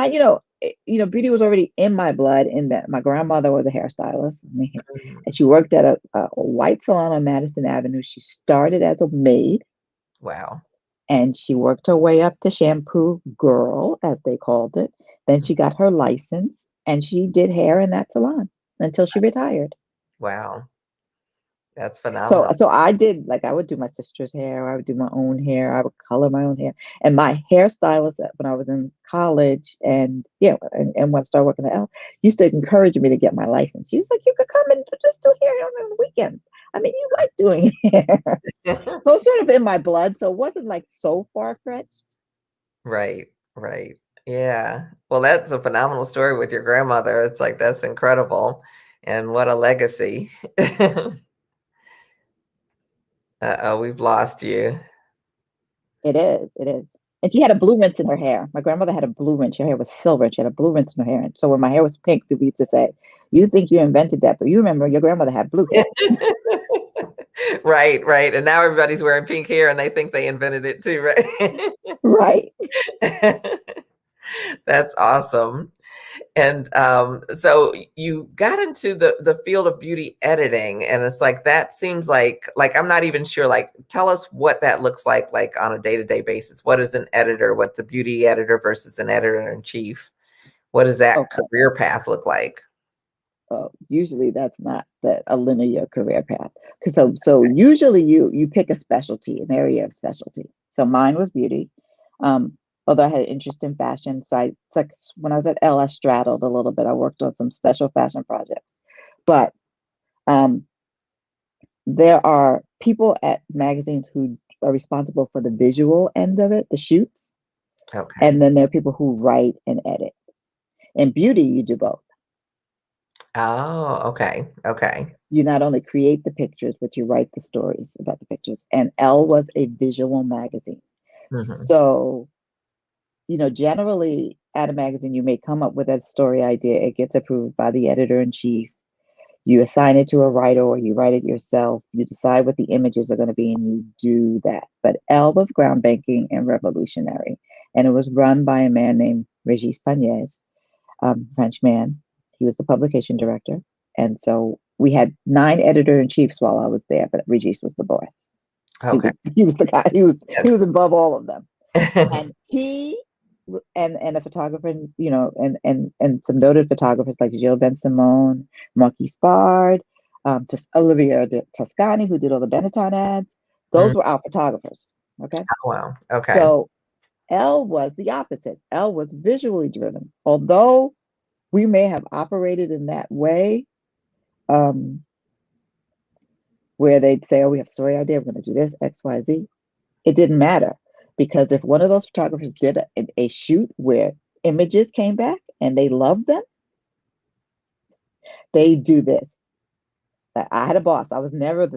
beauty was already in my blood, in that my grandmother was a hairstylist, and she worked at a white salon on Madison Avenue. She started as a maid. Wow. And she worked her way up to shampoo girl, as they called it. Then she got her license, and she did hair in that salon until she retired. Wow. That's phenomenal. So I would do my sister's hair. I would do my own hair. I would color my own hair. And my hairstylist when I was in college and when I started working at Elle, used to encourage me to get my license. She was like, you could come and just do hair on the weekends. I mean, you like doing hair. So it's sort of in my blood. So it wasn't like so far-fetched. Right. Right. Yeah. Well, that's a phenomenal story with your grandmother. It's like, that's incredible. And what a legacy. Uh-oh, we've lost you. It is. It is. And she had a blue rinse in her hair. My grandmother had a blue rinse. Her hair was silver. And she had a blue rinse in her hair. And so when my hair was pink, people used to say, you think you invented that, but you remember your grandmother had blue hair. Right, right. And now everybody's wearing pink hair and they think they invented it too, right? Right. That's awesome. And so you got into the field of beauty editing, and it's like, that seems like I'm not even sure, like, tell us what that looks like on a day-to-day basis. What is an editor? What's a beauty editor versus an editor-in-chief? What does that career path look like? Usually that's not a linear career path. So usually you pick a specialty, an area of specialty. So mine was beauty. Although I had an interest in fashion. So it's like when I was at Elle, I straddled a little bit. I worked on some special fashion projects. But there are people at magazines who are responsible for the visual end of it, the shoots. Okay. And then there are people who write and edit. In beauty, you do both. Oh, okay. Okay. You not only create the pictures, but you write the stories about the pictures. And Elle was a visual magazine. Hmm. So, generally at a magazine, you may come up with a story idea. It gets approved by the editor in chief. You assign it to a writer or you write it yourself. You decide what the images are going to be and you do that. But Elle was groundbreaking and revolutionary. And it was run by a man named Régis Pagnès, French man. He was the publication director. And so we had 9 editor-in-chiefs while I was there, but Régis was the boss. Okay. He was the guy. He Yes. was above all of them. And he and a photographer, and some noted photographers like Gilles Ben Simon, Marquis Bard, Olivia Toscani, who did all the Benetton ads. Those Mm. were our photographers. Okay. Oh, wow. Okay. So Elle was the opposite. Elle was visually driven. Although we may have operated in that way, where they'd say, oh, we have a story idea, we're going to do this, X, Y, Z. It didn't matter, because if one of those photographers did a shoot where images came back and they loved them, they do this. I had a boss. I was never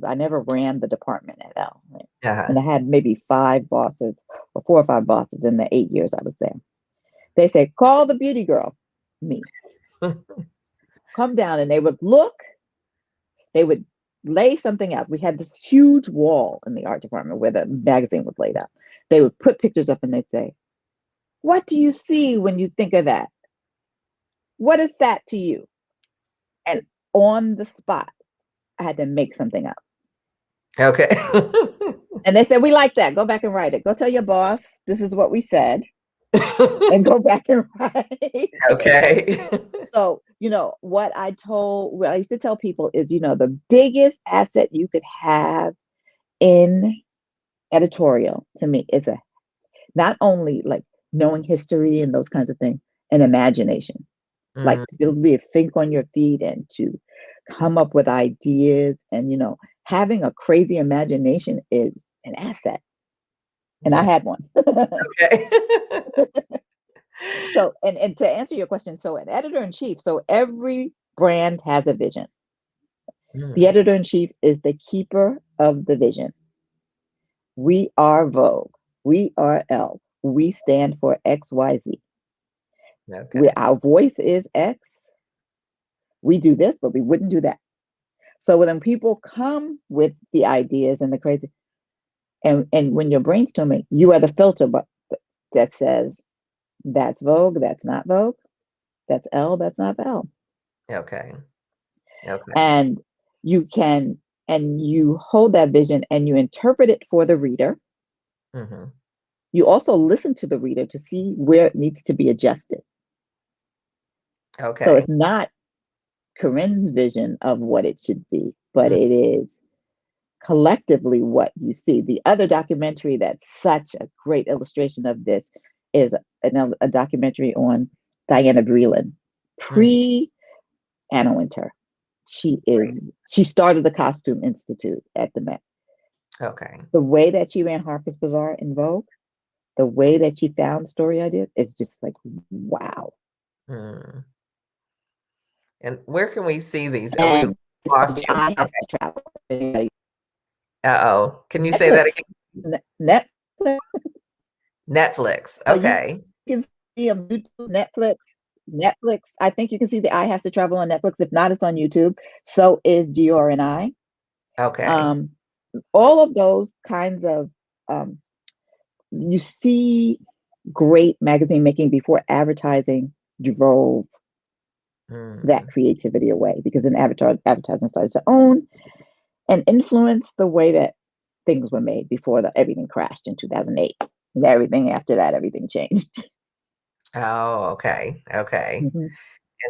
I never ran the department at Elle. Right? Uh-huh. And I had maybe 5 bosses or 4 or 5 bosses in the 8 years I was there. They say, call the beauty girl, me. Come down, and they would look, they would lay something out. We had this huge wall in the art department where the magazine was laid out. They would put pictures up and they'd say, what do you see when you think of that? What is that to you? And on the spot, I had to make something up. Okay. And they said, we like that. Go back and write it. Go tell your boss, this is what we said. And go back and write. Okay. So, what I used to tell people is, the biggest asset you could have in editorial to me is not only like knowing history and those kinds of things, and imagination, like to be able to think on your feet and to come up with ideas. And, having a crazy imagination is an asset. And I had one. Okay. So, and to answer your question, so an editor-in-chief, so every brand has a vision. The editor-in-chief is the keeper of the vision. We are Vogue. We are Elle. We stand for XYZ. Okay. Our voice is X. We do this, but we wouldn't do that. So when people come with the ideas and the crazy, and when you're brainstorming, you are the filter but that says, that's Vogue, that's not Vogue. That's Elle, that's not Elle. Okay. Okay. And you hold that vision and you interpret it for the reader. Mm-hmm. You also listen to the reader to see where it needs to be adjusted. Okay. So it's not Corynne's vision of what it should be, but it is collectively what you see. The other documentary that's such a great illustration of this is a documentary on Diana Breland, pre-Anna Wintour. She started the Costume Institute at the Met. Okay. The way that she ran Harper's Bazaar in Vogue, the way that she found story ideas, is just like, wow. And where can we see these? And We lost you. I have to travel. Uh-oh. Can you say that again? Netflix. Netflix. Okay. You can see on YouTube, Netflix. I think you can see the I Has to Travel on Netflix. If not, it's on YouTube. So is Dior and I. Okay. All of those kinds of, you see great magazine making before advertising drove that creativity away, because then advertising started to own and influence the way that things were made before everything crashed in 2008. And everything after that, everything changed. Oh, okay. Okay.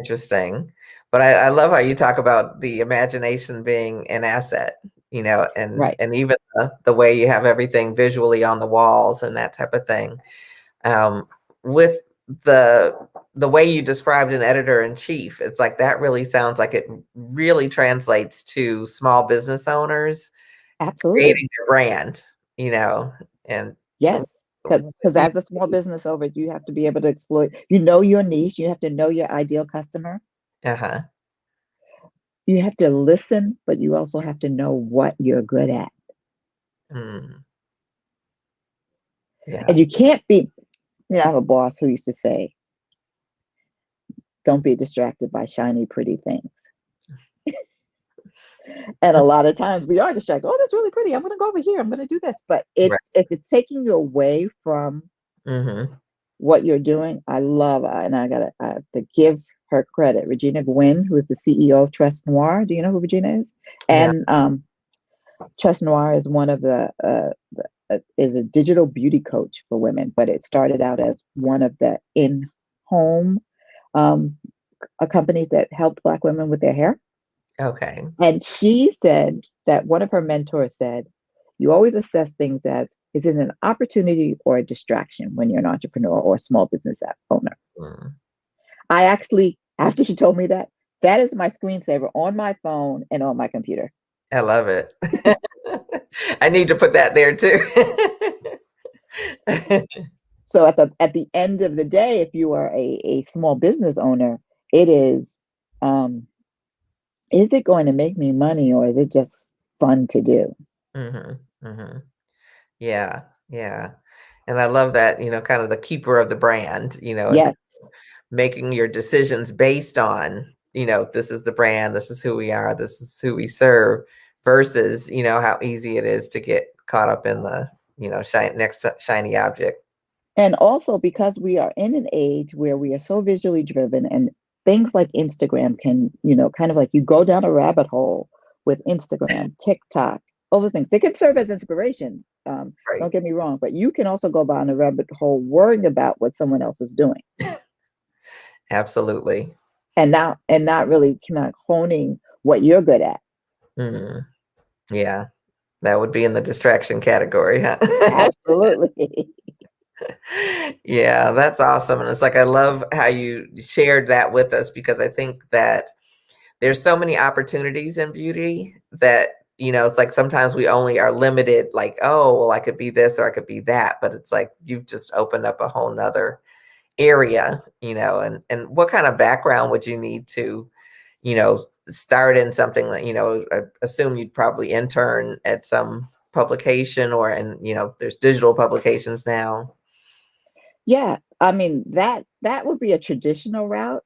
Interesting. But I love how you talk about the imagination being an asset, and even the way you have everything visually on the walls and that type of thing. With the way you described an editor-in-chief, it's like that really sounds like it really translates to small business owners. Absolutely. Creating their brand, and yes. Because as a small business owner, you have to be able to exploit, your niche, you have to know your ideal customer. Uh-huh. you have to listen, but you also have to know what you're good at. Mm. Yeah. And you can't be, I have a boss who used to say, don't be distracted by shiny, pretty things. And a lot of times we are distracted. Oh, that's really pretty. I'm going to go over here. I'm going to do this. But if it's taking you away from what you're doing, I love, and I have to give her credit. Regina Gwynn, who is the CEO of Trust Noir. Do you know who Regina is? Yeah. And Trust Noir is one of is a digital beauty coach for women, but it started out as one of the in-home companies that helped Black women with their hair. Okay. And she said that one of her mentors said, you always assess things as, is it an opportunity or a distraction when you're an entrepreneur or a small business owner? Mm. I actually, after she told me that is my screensaver on my phone and on my computer. I love it. I need to put that there too. So at the end of the day, if you are a small business owner, it is it going to make me money, or is it just fun to do? Yeah, yeah. And I love that, kind of the keeper of the brand, Yes. making your decisions based on, this is the brand, this is who we are, this is who we serve, versus, how easy it is to get caught up in the, next shiny object. And also because we are in an age where we are so visually driven, and things like Instagram can, kind of like you go down a rabbit hole with Instagram, TikTok, all the things. They can serve as inspiration. Right. Don't get me wrong, but you can also go down a rabbit hole worrying about what someone else is doing. Absolutely. And not really kind of honing what you're good at. Mm. Yeah, that would be in the distraction category, huh? Absolutely. Yeah, that's awesome. And it's like, I love how you shared that with us, because I think that there's so many opportunities in beauty that, it's like sometimes we only are limited, like, oh, well, I could be this or I could be that. But it's like, you've just opened up a whole nother area, and what kind of background would you need to, start in something like, I assume you'd probably intern at some publication, or, and, there's digital publications now. Yeah, I mean, that would be a traditional route.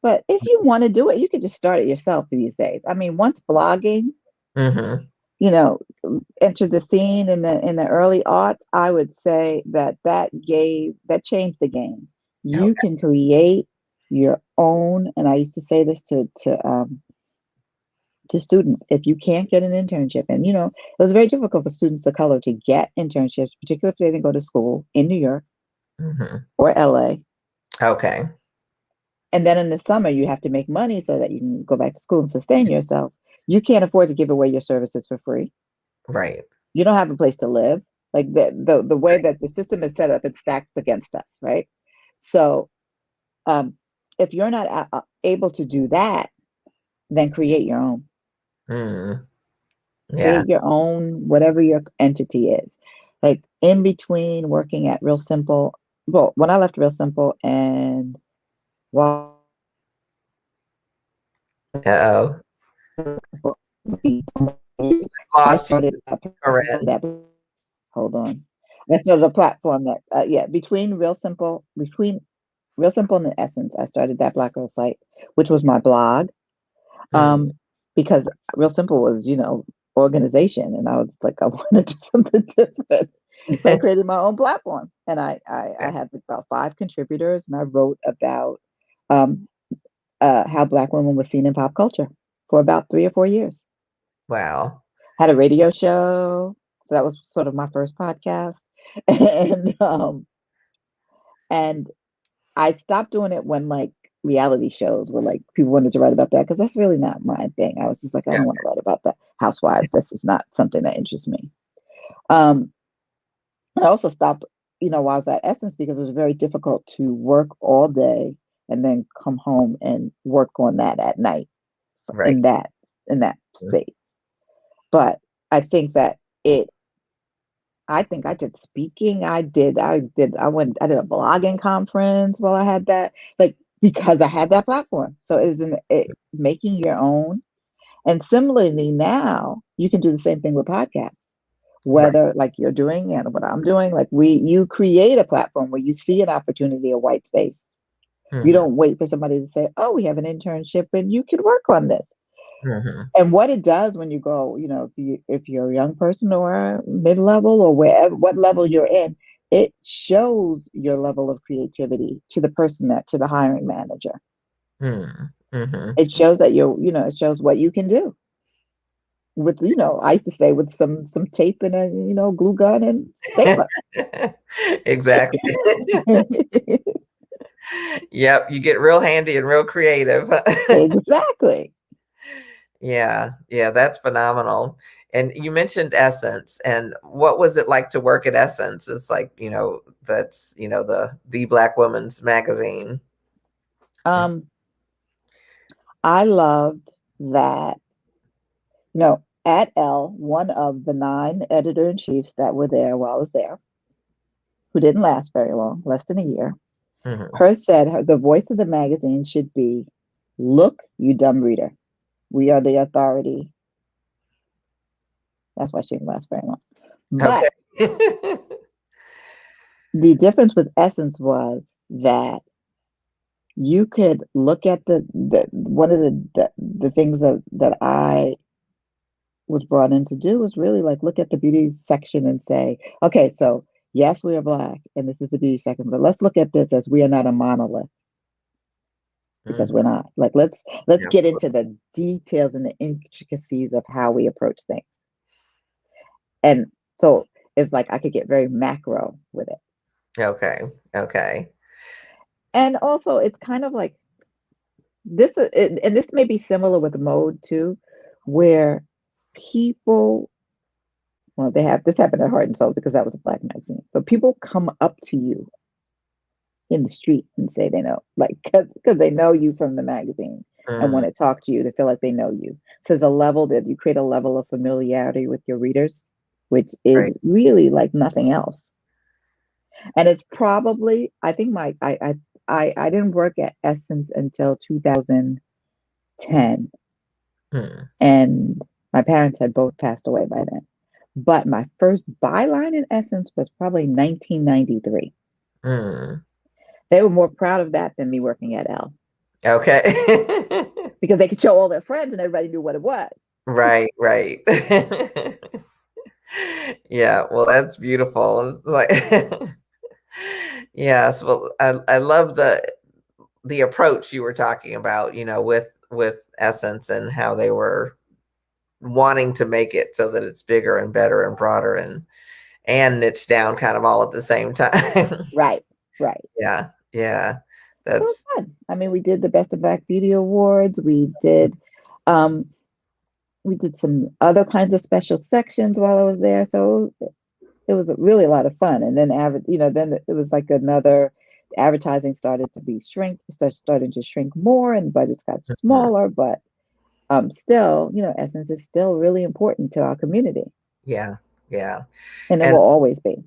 But if you want to do it, you could just start it yourself these days. I mean, once blogging, entered the scene in the early aughts, I would say that changed the game. You can create your own, and I used to say this to students: if you can't get an internship, and it was very difficult for students of color to get internships, particularly if they didn't go to school in New York or LA. Okay. And then in the summer, you have to make money so that you can go back to school and sustain yourself. You can't afford to give away your services for free. Right. You don't have a place to live. Like the way that the system is set up, it's stacked against us, right? So if you're not able to do that, then create your own. Create your own, whatever your entity is. Like in between working at Real Simple, well, when I left Real Simple and while I started that. Hold on. I started a platform that, between Real Simple and Essence, I started that Black Girl site, which was my blog. Because Real Simple was, organization, and I was like, I want to do something different. So I created my own platform, and I had about 5 contributors, and I wrote about how Black women were seen in pop culture for about 3 or 4 years. Wow. Had a radio show, so that was sort of my first podcast, and I stopped doing it when like reality shows were like people wanted to write about that, because that's really not my thing. I was just like, I don't want to write about the housewives. This is not something that interests me. I also stopped, while I was at Essence, because it was very difficult to work all day and then come home and work on that at night in that space. But I think that I did speaking. I did a blogging conference while I had that, like, because I had that platform. So it was making your own. And similarly, now you can do the same thing with podcasts, Right. whether like you're doing and what I'm doing, like you create a platform where you see an opportunity, a white space. You Mm-hmm. don't wait for somebody to say, oh, we have an internship and you can work on this. Mm-hmm. And what it does when you go, if you're a young person or mid-level or wherever, what level you're in, it shows your level of creativity to the to the hiring manager. Mm-hmm. It shows that it shows what you can do with, I used to say with some tape and a, glue gun and stapler. Exactly. Yep, you get real handy and real creative. Exactly. Yeah, yeah, that's phenomenal. And you mentioned Essence, and what was it like to work at Essence? It's like, that's, the Black Woman's magazine. Um, I loved that, at L, one of the 9 editor-in-chiefs that were there while I was there, who didn't last very long, less than a year, Mm-hmm. the voice of the magazine should be, look, you dumb reader. We are the authority. That's why she didn't last very long. But Okay. the difference with Essence was that you could look at the one of the things that I was brought in to do was really like look at the beauty section and say, okay, so yes, we are Black and this is the beauty section, but let's look at this as we are not a monolith, because we're Mhm. not. Like let's Yeah. get into the details and the intricacies of how we approach things. And so it's like I could get very macro with it. Okay. Okay. And also it's kind of like this, and this may be similar with mode too, where people, well, they have this happened at Heart and Soul because that was a Black magazine, but people come up to you in the street and say they know, like, because they know you from the magazine and Mm, want to talk to you, to feel like they know you. So there's a level that you create a level of familiarity with your readers, which right. is really like nothing else. And it's probably, I think I didn't work at Essence until 2010, Mm, and my parents had both passed away by then. But my first byline in Essence was probably 1993. mm. They were more proud of that than me working at L, Okay. because they could show all their friends and everybody knew what it was. Right, right. Yeah, well, that's beautiful. It's like, yes, well, I love the approach you were talking about, with Essence and how they were wanting to make it so that it's bigger and better and broader and niche down kind of all at the same time. Right, right. Yeah, yeah. So it was That's fun. I mean, we did the Best of Black Beauty Awards. Um, we did some other kinds of special sections while I was there. So it was really a lot of fun. And then, then it was like another, advertising started to be starting to shrink more and budgets got mhm. smaller, but still, Essence is still really important to our community, Yeah, yeah. and it And will always be.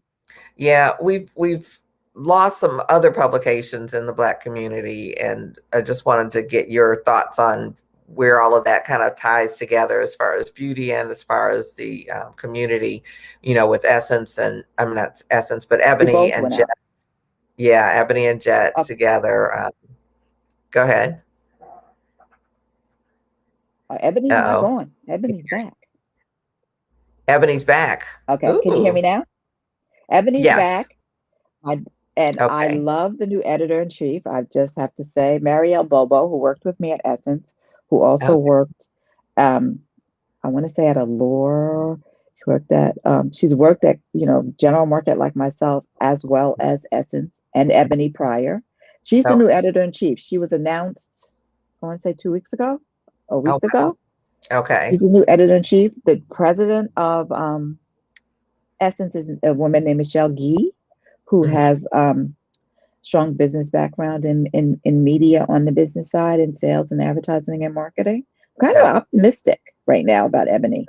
yeah, we've lost some other publications in the Black community, and I just wanted to get your thoughts on where all of that kind of ties together as far as beauty and as far as the community, with Essence and I mean not Essence, but They Ebony both and went Jet. out. Yeah, Ebony and Jet Uh, together. Go ahead. Ebony's not Uh-oh. going. Ebony's back. Ebony's back. Okay, can you hear me Ooh. now? Ebony's Yes. back. I and I Okay. love the new editor in chief. I just have to say, Marielle Bobo, who worked with me at Essence, who also Okay. worked, um, I want to say at Allure. She's worked at, General Market like myself, as well as Essence and Ebony prior. She's the Oh, new editor in chief. She was announced, I want to say 2 weeks ago, a oh week wow. ago. She's Okay. the new editor in chief. The president of Essence is a woman named Michelle Gee, who Mhm. has strong business background in media on the business side, in sales and advertising and marketing. I'm kind Oh, of optimistic right now about Ebony.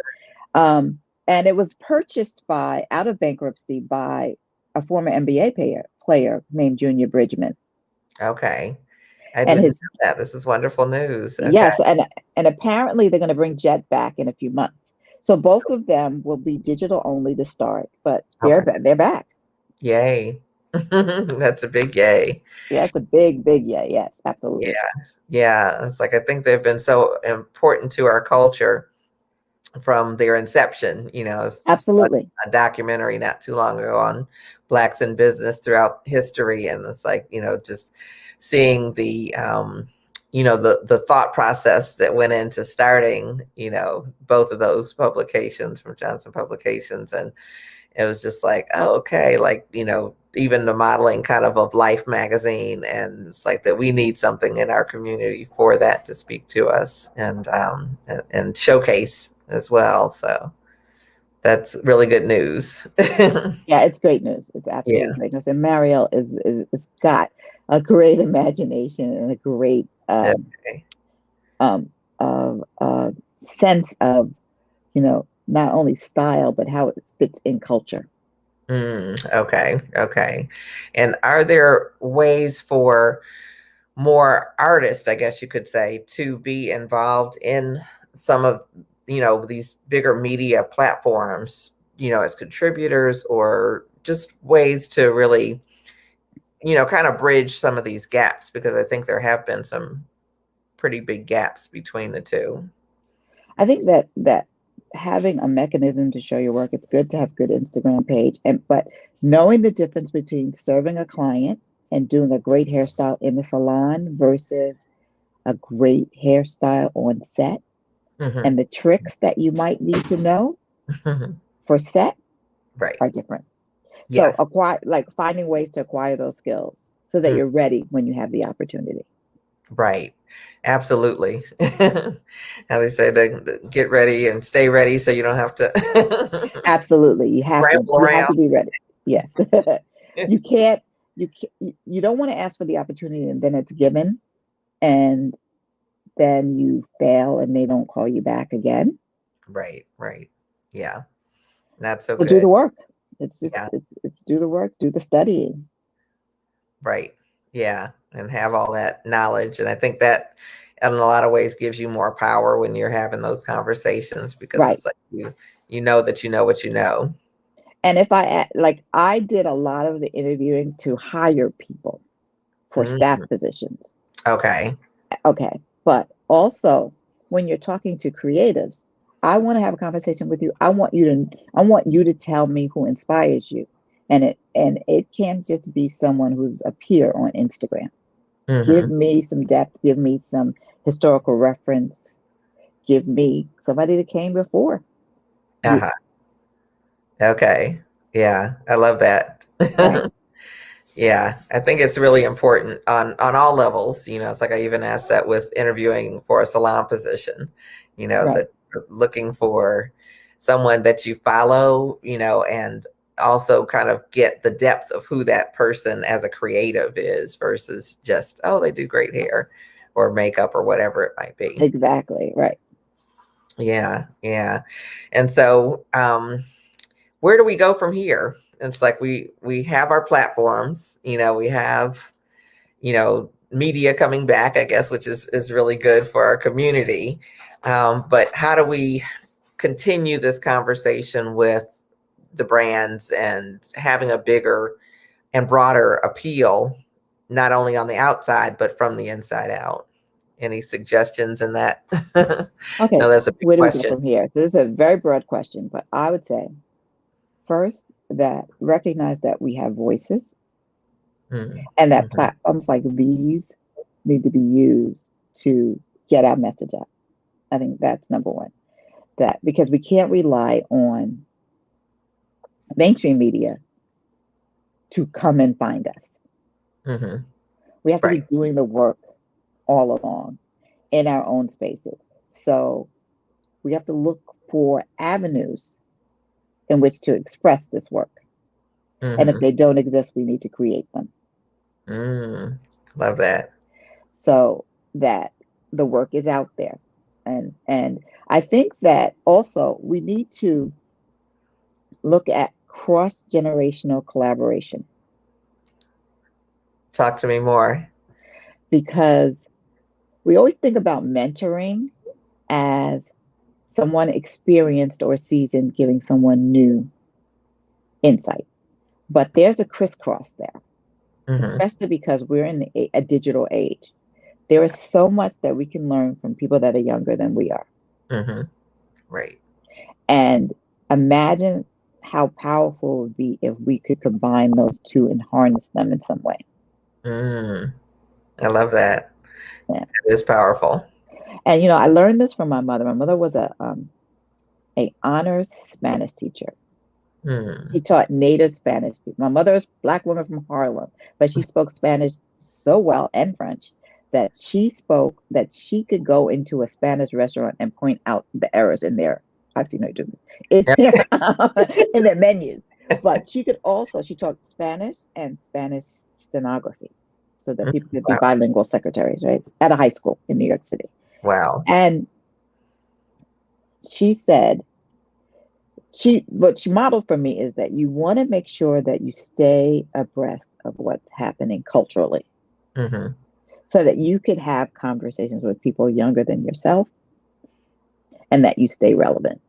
And it was purchased out of bankruptcy by a former NBA player named Junior Bridgman. okay. I And didn't his know that. This is wonderful news. Okay. yes, and apparently they're going to bring Jet back in a few months. So both of them will be digital only to start, but Okay. they're back. Yay. That's a big yay. Yeah, it's a big, big yeah. Yes, Yeah. absolutely. Yeah. It's like I think they've been so important to our culture from their inception. Absolutely. A documentary not too long ago on Blacks in business throughout history. And it's like, just seeing the thought process that went into starting, both of those publications from Johnson Publications. And it was just like, oh, okay, like, even the modeling kind of Life magazine. And it's like that we need something in our community for that to speak to us and showcase as well. So that's really good news. Yeah, it's great news. It's absolutely Yeah. great news. And Mariel is got a great imagination and a great Okay. um, sense of, not only style, but how it fits in culture. Okay. Okay. And are there ways for more artists, I guess you could say, to be involved in some of, these bigger media platforms, as contributors, or just ways to really, kind of bridge some of these gaps? Because I think there have been some pretty big gaps between the two. I think that having a mechanism to show your work, it's good to have good Instagram page, but knowing the difference between serving a client and doing a great hairstyle in the salon versus a great hairstyle on set, Hmm. and the tricks that you might need to know for set Right. are different. So Yeah. finding ways to acquire those skills so that Mm. you're ready when you have the opportunity. Right. Absolutely. How they say, the get ready and stay ready so you don't have to Absolutely. You have to ramble you have around. to be ready. Yes. you can't you don't want to ask for the opportunity and then it's given and then you fail and they don't call you back again. Right. Right. Yeah. That's so So do good. the work. It's just Yeah. it's do the work, do the studying. Right. Yeah. And have all that knowledge. And I think that in a lot of ways gives you more power when you're having those conversations, because Right. it's like you know that you know what you know. And if I did a lot of the interviewing to hire people for staff Mhm. positions. Okay. Okay. But also when you're talking to creatives, I want to have a conversation with you. I want you to tell me who inspires you. And it can't just be someone who's a peer on Instagram. Give Hmm. me some depth, give me some historical reference, give me somebody that came before you. Uh-huh. Okay. Yeah. I love that. Right. Yeah, I think it's really important on all levels. It's like I even asked that with interviewing for a salon position, Right. that looking for someone that you follow, and also kind of get the depth of who that person as a creative is versus just, oh, they do great hair or makeup or whatever it might be. Exactly. Right. Yeah, yeah. And so where do we go from here? It's like we have our platforms, we have, media coming back, I guess, which is really good for our community. But how do we continue this conversation with the brands and having a bigger and broader appeal, not only on the outside, but from the inside out? Any suggestions in that? Okay. No, that's a big Where do we go question. from here? So this is a very broad question, but I would say first that recognize that we have voices and that Mm-hmm. platforms like these need to be used to get our message out. I think that's number one. That because we can't rely on mainstream media to come and find us. Mm-hmm. We have to be Right. doing the work all along in our own spaces. So we have to look for avenues in which to express this work. And if Mm-hmm. they don't exist, we need to create them Love that. so that the work is out there. And I think that also we need to look at cross-generational collaboration Talk to me more. because we always think about mentoring as someone experienced or seasoned giving someone new insight. But there's a crisscross there, especially because we're in a digital age. There is so much that we can learn from people that are younger than we are. Right. And imagine how powerful it would be if we could combine those two and harness them in some way. I love that. Yeah. It is powerful. And, you know, I learned this from my mother. My mother was a honors Spanish teacher. She taught native Spanish. My mother is a Black woman from Harlem, but she spoke Spanish so well and French that she could go into a Spanish restaurant and point out the errors in their, I've seen her do this, in their menus. But she taught Spanish and Spanish stenography so that people could be bilingual secretaries, right? At a high school in New York City. Wow. And she said, what she modeled for me is that you want to make sure that you stay abreast of what's happening culturally so that you could have conversations with people younger than yourself and that you stay relevant.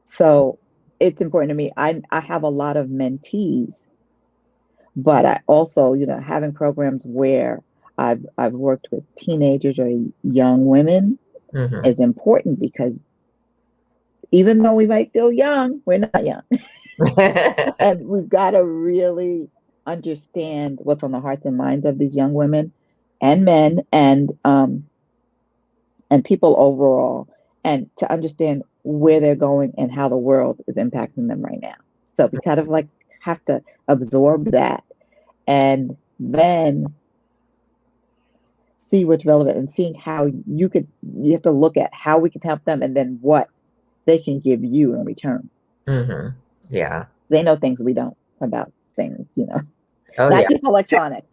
So it's important to me. I have a lot of mentees, but I also, you know, having programs where I've worked with teenagers or young women is important because even though we might feel young, we're not young. And we've got to really understand what's on the hearts and minds of these young women and men and people overall, and to understand where they're going and how the world is impacting them right now. So we kind of like have to absorb that and then see what's relevant and seeing how you have to look at how we can help them and then what they can give you in return. Yeah. They know things we don't about things, you know. Oh, not just electronics.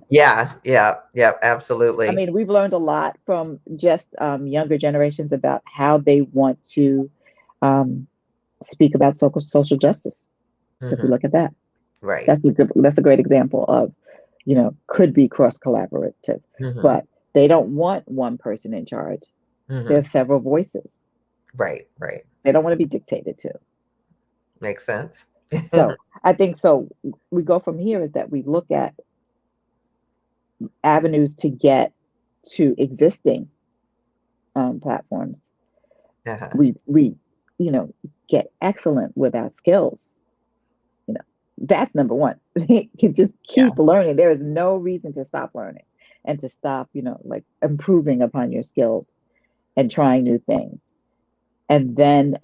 Yeah, absolutely. I mean, we've learned a lot from just younger generations about how they want to speak about social justice. If we look at that, right, that's a great example of, you know, could be cross collaborative, but they don't want one person in charge. There's several voices. Right. They don't want to be dictated to. Makes sense. So I think we go from here is that we look at avenues to get to existing platforms. We you know, get excellent with our skills. You know, that's number one. We can just keep learning. There is no reason to stop learning and to stop, you know, like improving upon your skills and trying new things. And then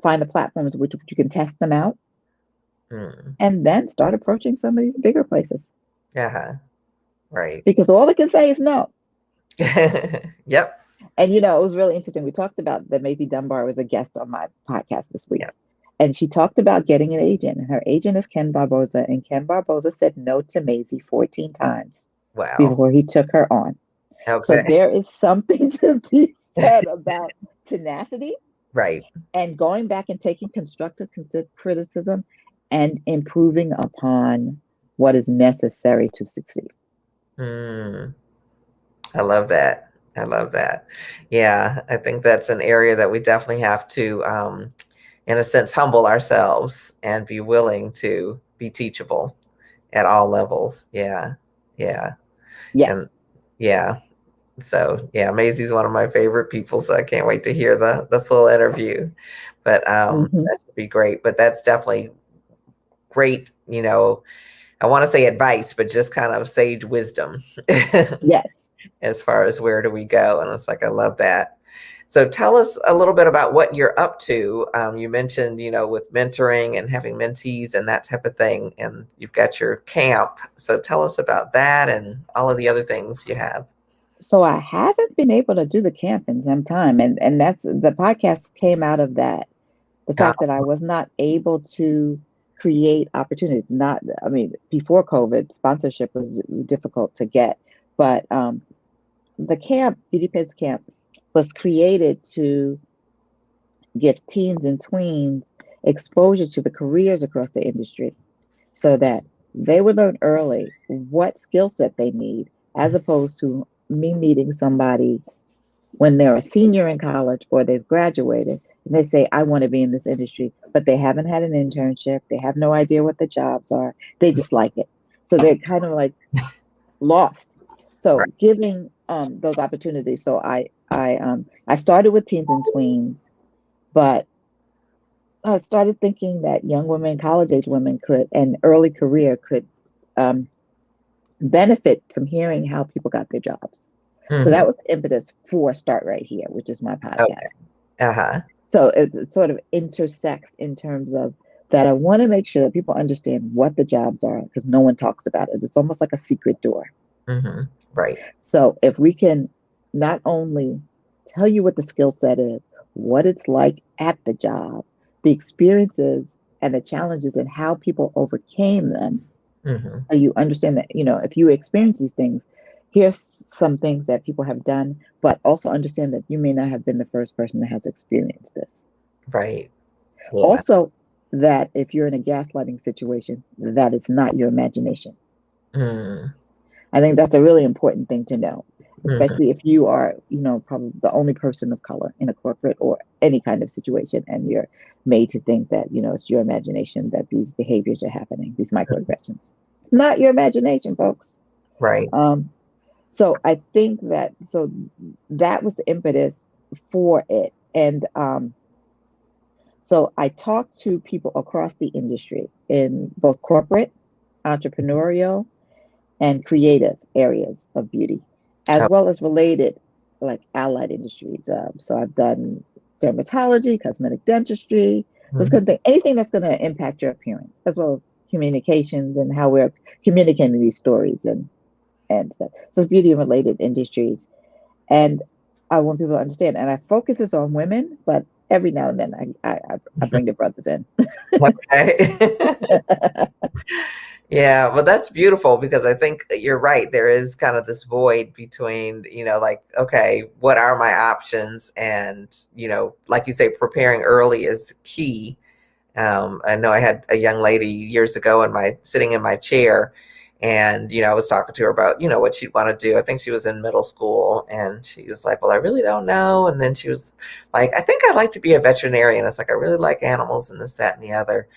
find the platforms which you can test them out. And then start approaching some of these bigger places. Right. Because all they can say is no. Yep. And, you know, it was really interesting. We talked about that Maisie Dunbar was a guest on my podcast this week. And she talked about getting an agent. And her agent is Ken Barboza. And Ken Barboza said no to Maisie 14 times before he took her on. Okay. So there is something to be said about tenacity. Right. And going back and taking constructive criticism and improving upon what is necessary to succeed. I love that. Yeah, I think that's an area that we definitely have to, in a sense, humble ourselves and be willing to be teachable at all levels. Yeah. And so Maisie's one of my favorite people, so I can't wait to hear the full interview. But that should be great. But that's definitely great, you know, I want to say advice, but just kind of sage wisdom. Yes. As far as where do we go? And it's like, I love that. So tell us a little bit about what you're up to. You mentioned, you know, with mentoring and having mentees and that type of thing, and you've got your camp. So tell us about that and all of the other things you have. So I haven't been able to do the camp in some time. And that's the podcast came out of that. The fact that I was not able to create opportunities. Before COVID, sponsorship was difficult to get. But the camp, Beauty Biz Camp, was created to give teens and tweens exposure to the careers across the industry so that they would learn early what skill set they need, as opposed to me meeting somebody when they're a senior in college or they've graduated and they say, I want to be in this industry, but they haven't had an internship. They have no idea what the jobs are. They just like it. So they're kind of like lost. So Right. giving those opportunities. So I started with teens and tweens, but I started thinking that young women, college age women could, and early career could um, benefit from hearing how people got their jobs. So Hmm. that was the impetus for Start Right Here, which is my Okay. podcast. Uh-huh. So it sort of intersects in terms of that I want to make sure that people understand what the jobs are because no one talks about it. It's almost like a secret door. Hmm. Right. So if we can not only tell you what the skill set is, what it's like at the job, the experiences and the challenges and how people overcame them, Hmm. so you understand that, if you experience these things, here's some things that people have done, but also understand that you may not have been the first person that has experienced this. Right. Yeah. Also, that if you're in a gaslighting situation, that is not your imagination. Mm-hmm. I think that's a really important thing to know, Mm-hmm. especially if you are, probably the only person of color in a corporate or any kind of situation, and you're made to think that, it's your imagination that these behaviors are happening, these microaggressions. It's not your imagination, folks. Right. Um, so I think that was the impetus for it. And so I talked to people across the industry in both corporate, entrepreneurial, and creative areas of beauty, as Oh, well as related, like allied industries. So I've done dermatology, cosmetic dentistry, those mhm. kind of things, anything that's going to impact your appearance, as well as communications and how we're communicating these stories and stuff. So it's beauty related industries. And I want people to understand. And I focus this on women, but every now and then I bring the brothers in. Okay. Yeah, well, that's beautiful because I think that you're right. There is kind of this void between, like, okay, what are my options? And, like you say, preparing early is key. I know I had a young lady years ago sitting in my chair, and I was talking to her about what she'd want to do. I think she was in middle school, and she was like, "Well, I really don't know." And then she was like, "I think I'd like to be a veterinarian." It's like I really like animals and this, that, and the other.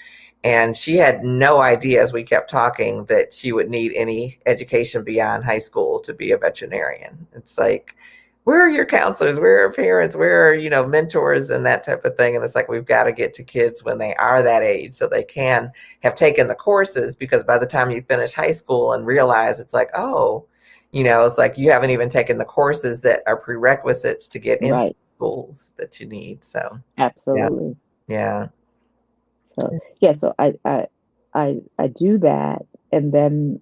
And she had no idea as we kept talking that she would need any education beyond high school to be a veterinarian. It's like, where are your counselors? Where are parents? Where are, mentors and that type of thing? And it's like, we've got to get to kids when they are that age so they can have taken the courses, because by the time you finish high school and realize it's like, oh, it's like you haven't even taken the courses that are prerequisites to get into Right. schools that you need. So, yeah, Absolutely. yeah. So yeah, so I do that, and then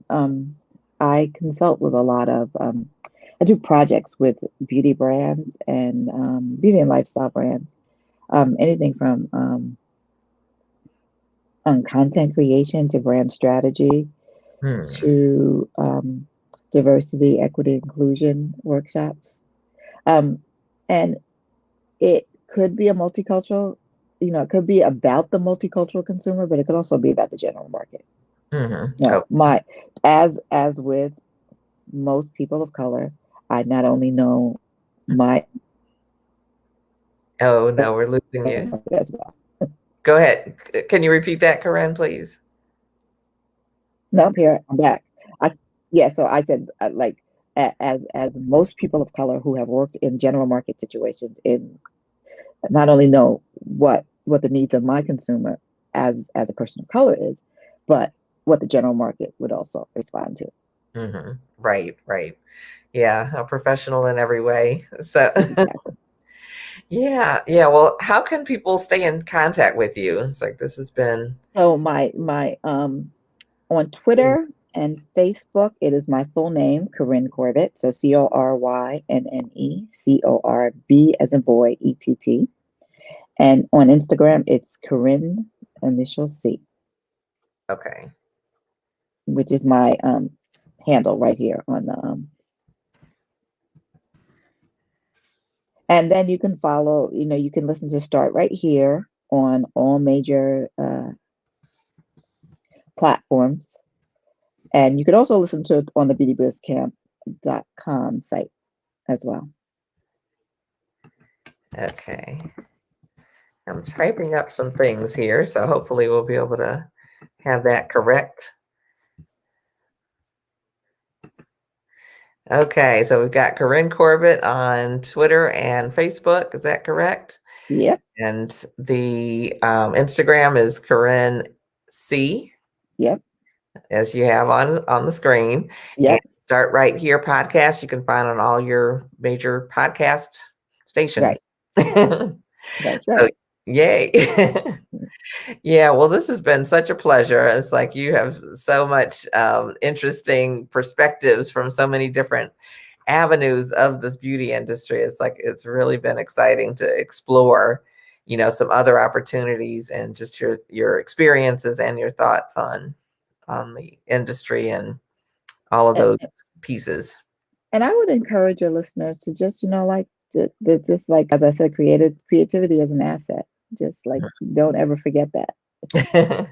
I consult with a lot of I do projects with beauty brands and beauty and lifestyle brands, anything from content creation to brand strategy Hmm. to diversity, equity, inclusion workshops, um, and it could be a multicultural. It could be about the multicultural consumer, but it could also be about the general market. Hmm. No, Oh, as with most people of color, I not only know my oh no, we're losing you. market as well. Go ahead. Can you repeat that, Corynne, please? No, I'm here. I'm back. I Yeah. So I said like as most people of color who have worked in general market situations, in not only know what the needs of my consumer as a person of color is, but what the general market would also respond to. Hmm. Right, right. Yeah, a professional in every way. So, Exactly. yeah, yeah. Well, how can people stay in contact with you? It's like this has been. So my on Twitter and Facebook, it is my full name, Corynne Corbett. So CORYNNE, as in boy, ETT. And on Instagram, it's Corynne initial C, Okay. which is my handle right here on the and then you can follow, you can listen to Start Right Here on all major platforms. And you could also listen to it on the BeautyBizCamp.com site as well. Okay. I'm typing up some things here, so hopefully we'll be able to have that correct. Okay, so we've got Corynne Corbett on Twitter and Facebook. Is that correct? Yep. And the Instagram is Corynne C. Yep. As you have on the screen. Yep. And Start Right Here podcast you can find on all your major podcast stations. Right. That's right. So, yay. Yeah, well, this has been such a pleasure. It's like you have so much interesting perspectives from so many different avenues of this beauty industry. It's like it's really been exciting to explore, some other opportunities and just your experiences and your thoughts on the industry and all of those pieces. And I would encourage your listeners to just, just like, as I said, creativity is an asset. Just like, don't ever forget that.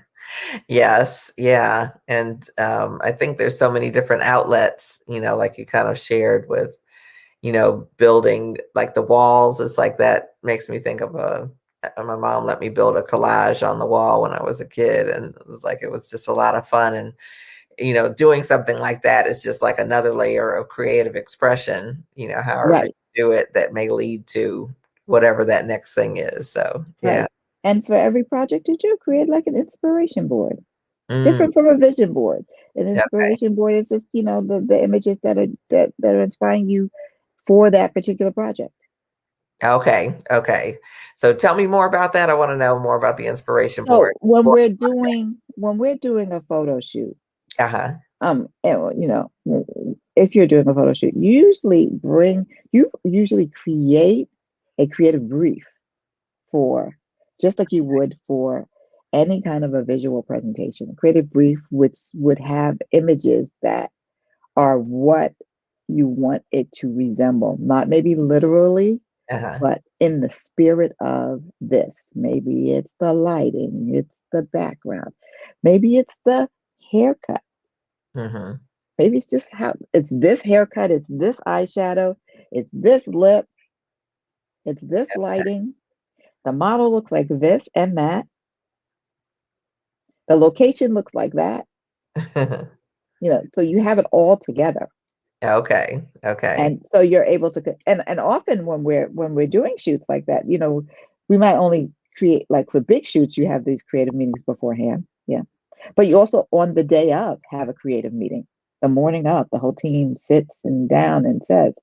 Yes. Yeah. And I think there's so many different outlets, like you kind of shared with, building like the walls. It's like that makes me think of my mom let me build a collage on the wall when I was a kid. And it was just a lot of fun. And, doing something like that is just like another layer of creative expression, however Right. you do it, that may lead to whatever that next thing is. So, yeah. Right. And for every project you do, create like an inspiration board, different from a vision board. An inspiration board is just, the images that are inspiring you for that particular project. Okay. Okay. So tell me more about that. I want to know more about the inspiration board. When we're doing a photo shoot, Uh-huh. if you're doing a photo shoot, you usually create a creative brief for, just like you would for any kind of a visual presentation, a creative brief which would have images that are what you want it to resemble, not maybe literally, but in the spirit of this. Maybe it's the lighting, it's the background, maybe it's the haircut. Maybe it's just it's this haircut, it's this eyeshadow, it's this lip, it's this lighting. The model looks like this and that. The location looks like that. So you have it all together. Okay. Okay. And so you're able to, and often when we're doing shoots like that, we might only create, like for big shoots, you have these creative meetings beforehand. Yeah. But you also on the day of have a creative meeting. The morning of, the whole team sits down and says,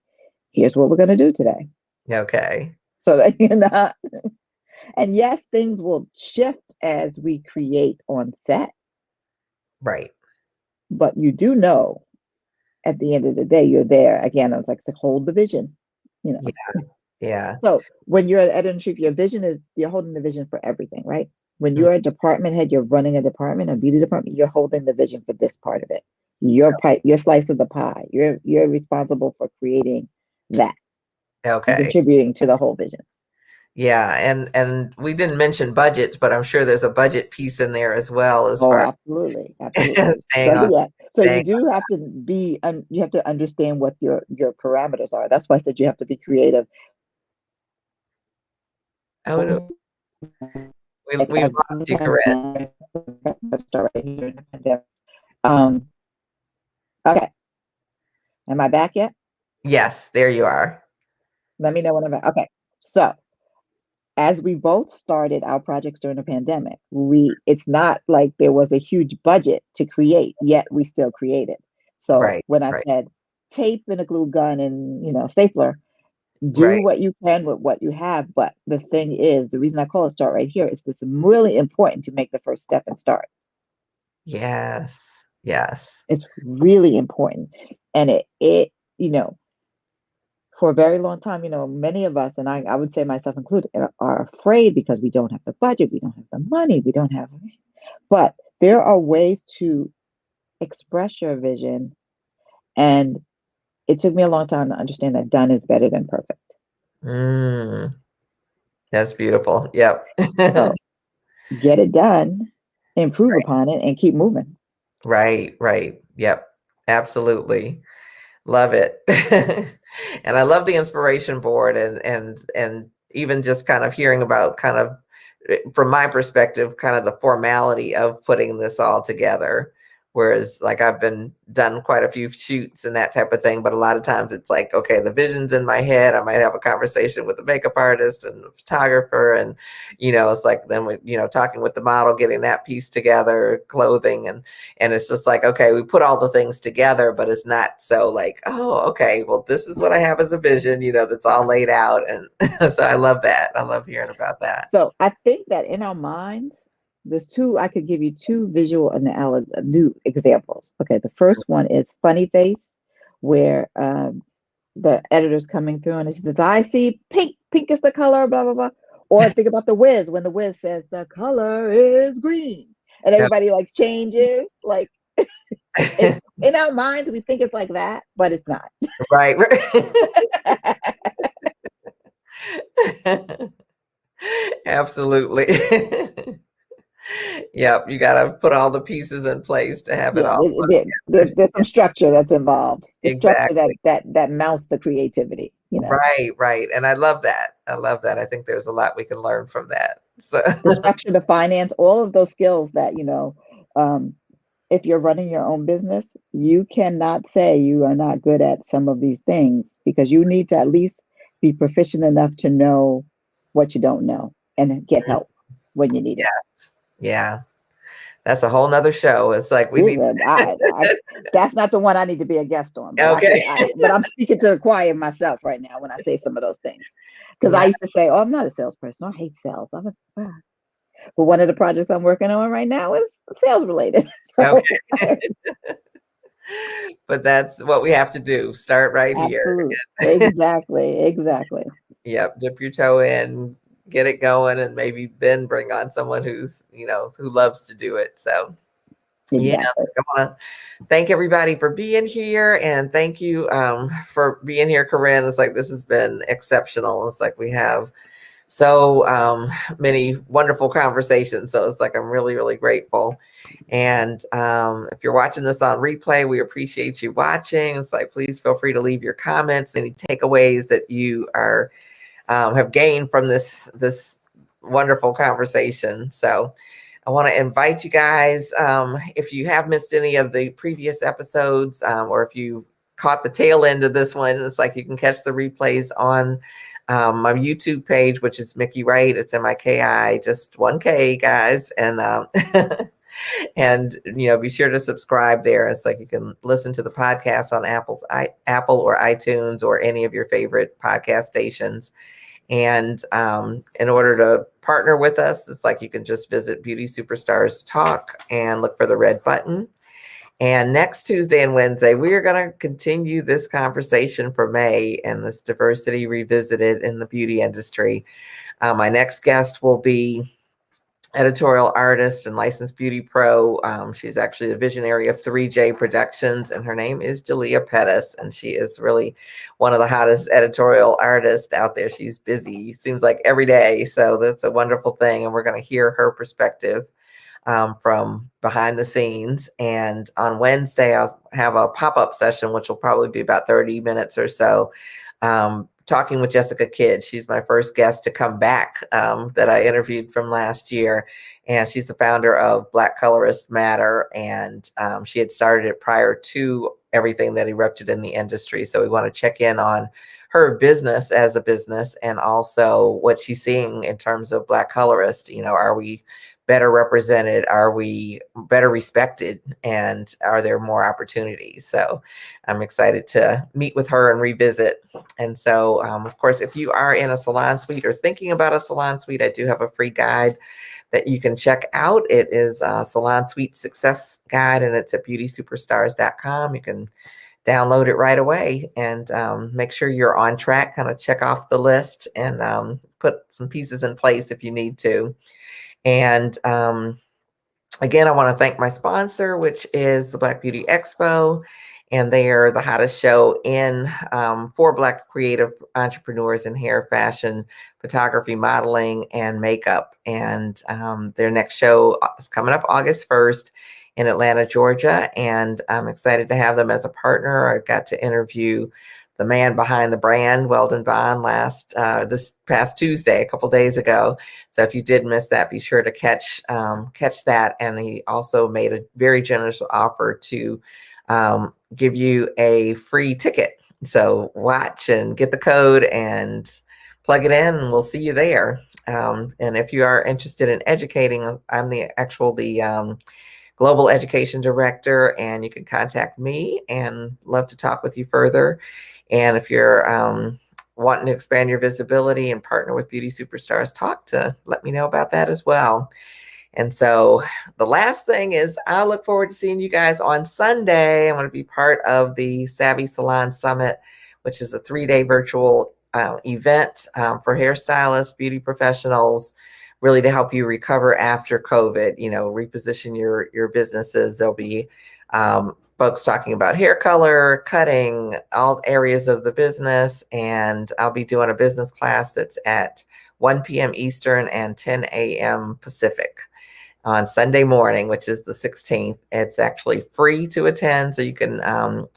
here's what we're going to do today. Okay. So that you're not, and yes, things will shift as we create on set. Right. But you do know at the end of the day, you're there. Again, I was like, to hold the vision, Yeah. So when you're at editor-in-chief, you're holding the vision for everything, right? When you're a department head, you're running a department, a beauty department, you're holding the vision for this part of it. Your slice of the pie. You're responsible for creating that. Okay. Contributing to the whole vision. Yeah, and we didn't mention budgets, but I'm sure there's a budget piece in there as well. Absolutely. So you do have to you have to understand what your parameters are. That's why I said you have to be creative. Oh no. We lost you, Corynne. Okay. Am I back yet? Yes, there you are. Let me know when I'm back. Okay. So as we both started our projects during the pandemic, it's not like there was a huge budget to create, yet we still created. So when I said tape and a glue gun and stapler, do what you can with what you have. But the thing is, the reason I call it Start Right Here is it's really important to make the first step and start. Yes. Yes. It's really important. And it for a very long time, many of us, and I would say myself included, are afraid because we don't have the budget, we don't have the money, but there are ways to express your vision. And it took me a long time to understand that done is better than perfect. That's beautiful. Yep. So get it done, improve upon it, and keep moving. Right, right. Yep. Absolutely. Love it. And I love the inspiration board and even just kind of hearing about kind of from my perspective, kind of the formality of putting this all together. Whereas like I've been done quite a few shoots and that type of thing, but a lot of times it's like, okay, the vision's in my head. I might have a conversation with the makeup artist and the photographer, and it's like then we, talking with the model, getting that piece together, clothing, and it's just like, okay, we put all the things together, but it's not so like, oh, okay, well, this is what I have as a vision, that's all laid out. And so I love that. I love hearing about that. So I think that in our minds, I could give you two visual new examples. Okay, the first one is Funny Face, where the editor's coming through and she says, I see pink, pink is the color, blah, blah, blah. Or think about the Wiz, when the Wiz says the color is green. And everybody like changes, like in our minds, we think it's like that, but it's not. Right. Absolutely. Yep, you got to put all the pieces in place to have it all. There's some structure that's involved. The Exactly. structure that mounts the creativity. Right, right, and I love that. I love that. I think there's a lot we can learn from that. So the structure, the finance, all of those skills that if you're running your own business, you cannot say you are not good at some of these things, because you need to at least be proficient enough to know what you don't know and get help when you need it. Yes. Yeah. That's a whole nother show. It's like we need. That's not the one I need to be a guest on. But Okay. But I'm speaking to the choir myself right now when I say some of those things, because I used to say, "Oh, I'm not a salesperson. I hate sales." But one of the projects I'm working on right now is sales related. So. Okay. But that's what we have to do. Start right here. Exactly. Yep. Dip your toe in, get it going, and maybe then bring on someone who's, who loves to do it. So exactly. Yeah, I want to thank everybody for being here, and thank you for being here, Corynne. It's like this has been exceptional. It's like we have so many wonderful conversations. So it's like I'm really, really grateful. And if you're watching this on replay, we appreciate you watching. It's like please feel free to leave your comments, any takeaways that you are have gained from this wonderful conversation. So I want to invite you guys, if you have missed any of the previous episodes, or if you caught the tail end of this one, it's like you can catch the replays on my YouTube page, which is Mickey Wright. It's MIKI, just 1K, guys. And and be sure to subscribe there. It's like you can listen to the podcast on Apple or iTunes or any of your favorite podcast stations. And in order to partner with us, it's like you can just visit Beauty Superstars Talk and look for the red button. And next Tuesday and Wednesday, we are going to continue this conversation for May and this diversity revisited in the beauty industry. My next guest will be editorial artist and licensed beauty pro. She's actually the visionary of 3J Productions, and her name is Jalea Pettis, and she is really one of the hottest editorial artists out there. She's busy, seems like every day, so that's a wonderful thing, and we're going to hear her perspective from behind the scenes. And on Wednesday, I'll have a pop-up session, which will probably be about 30 minutes or so, talking with Jessica Kidd. She's my first guest to come back that I interviewed from last year. And she's the founder of Black Colorist Matter. And she had started it prior to everything that erupted in the industry. So we want to check in on her business as a business and also what she's seeing in terms of Black colorists. Are we better represented? Are we better respected? And are there more opportunities? So I'm excited to meet with her and revisit. And so, of course, if you are in a salon suite or thinking about a salon suite, I do have a free guide that you can check out. It is a Salon Suite Success Guide, and it's at beautysuperstars.com. You can download it right away and make sure you're on track, kind of check off the list and put some pieces in place if you need to. And again, I want to thank my sponsor, which is the Black Beauty Expo. And they are the hottest show for Black creative entrepreneurs in hair, fashion, photography, modeling, and makeup. And their next show is coming up August 1st in Atlanta, Georgia, and I'm excited to have them as a partner. I got to interview the man behind the brand, Weldon Bond, this past Tuesday, a couple days ago. So if you did miss that, be sure to catch that. And he also made a very generous offer to give you a free ticket. So watch and get the code and plug it in, and we'll see you there. And if you are interested in educating, I'm the Global Education Director, and you can contact me and love to talk with you further. And if you're wanting to expand your visibility and partner with Beauty Superstars Talk, to let me know about that as well. And so the last thing is I look forward to seeing you guys on Sunday. I'm going to be part of the Savvy Salon Summit, which is a 3-day virtual event for hairstylists, beauty professionals, really to help you recover after COVID, reposition your businesses. There'll be folks talking about hair color, cutting, all areas of the business. And I'll be doing a business class that's at 1 p.m. Eastern and 10 a.m. Pacific on Sunday morning, which is the 16th. It's actually free to attend, so you can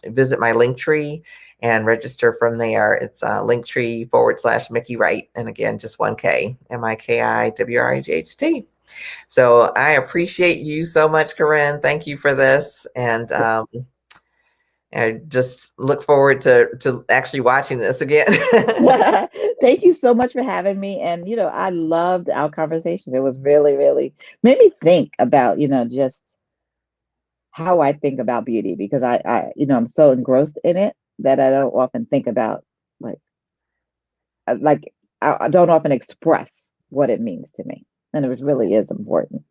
visit my Linktree and register from there. It's Linktree/Mickey Wright. And again, just 1K, MIKIWRIGHT. So I appreciate you so much, Corynne. Thank you for this. And I just look forward to actually watching this again. Thank you so much for having me. And, I loved our conversation. It was really, really made me think about, just how I think about beauty, because I'm so engrossed in it that I don't often think about I don't often express what it means to me. And it really is important,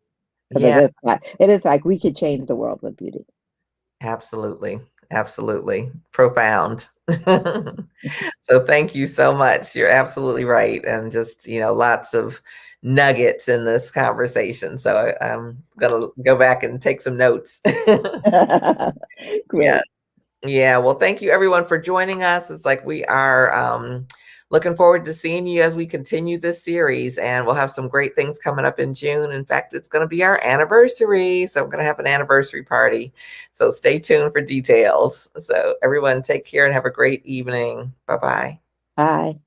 because it is like we could change the world with beauty. Absolutely. Absolutely. Profound. So thank you so much. You're absolutely right. And just, lots of nuggets in this conversation. So I'm going to go back and take some notes. Great. Yeah. Well, thank you everyone for joining us. It's like we are looking forward to seeing you as we continue this series, and we'll have some great things coming up in June. In fact, it's going to be our anniversary. So I'm going to have an anniversary party. So stay tuned for details. So everyone take care and have a great evening. Bye-bye. Bye.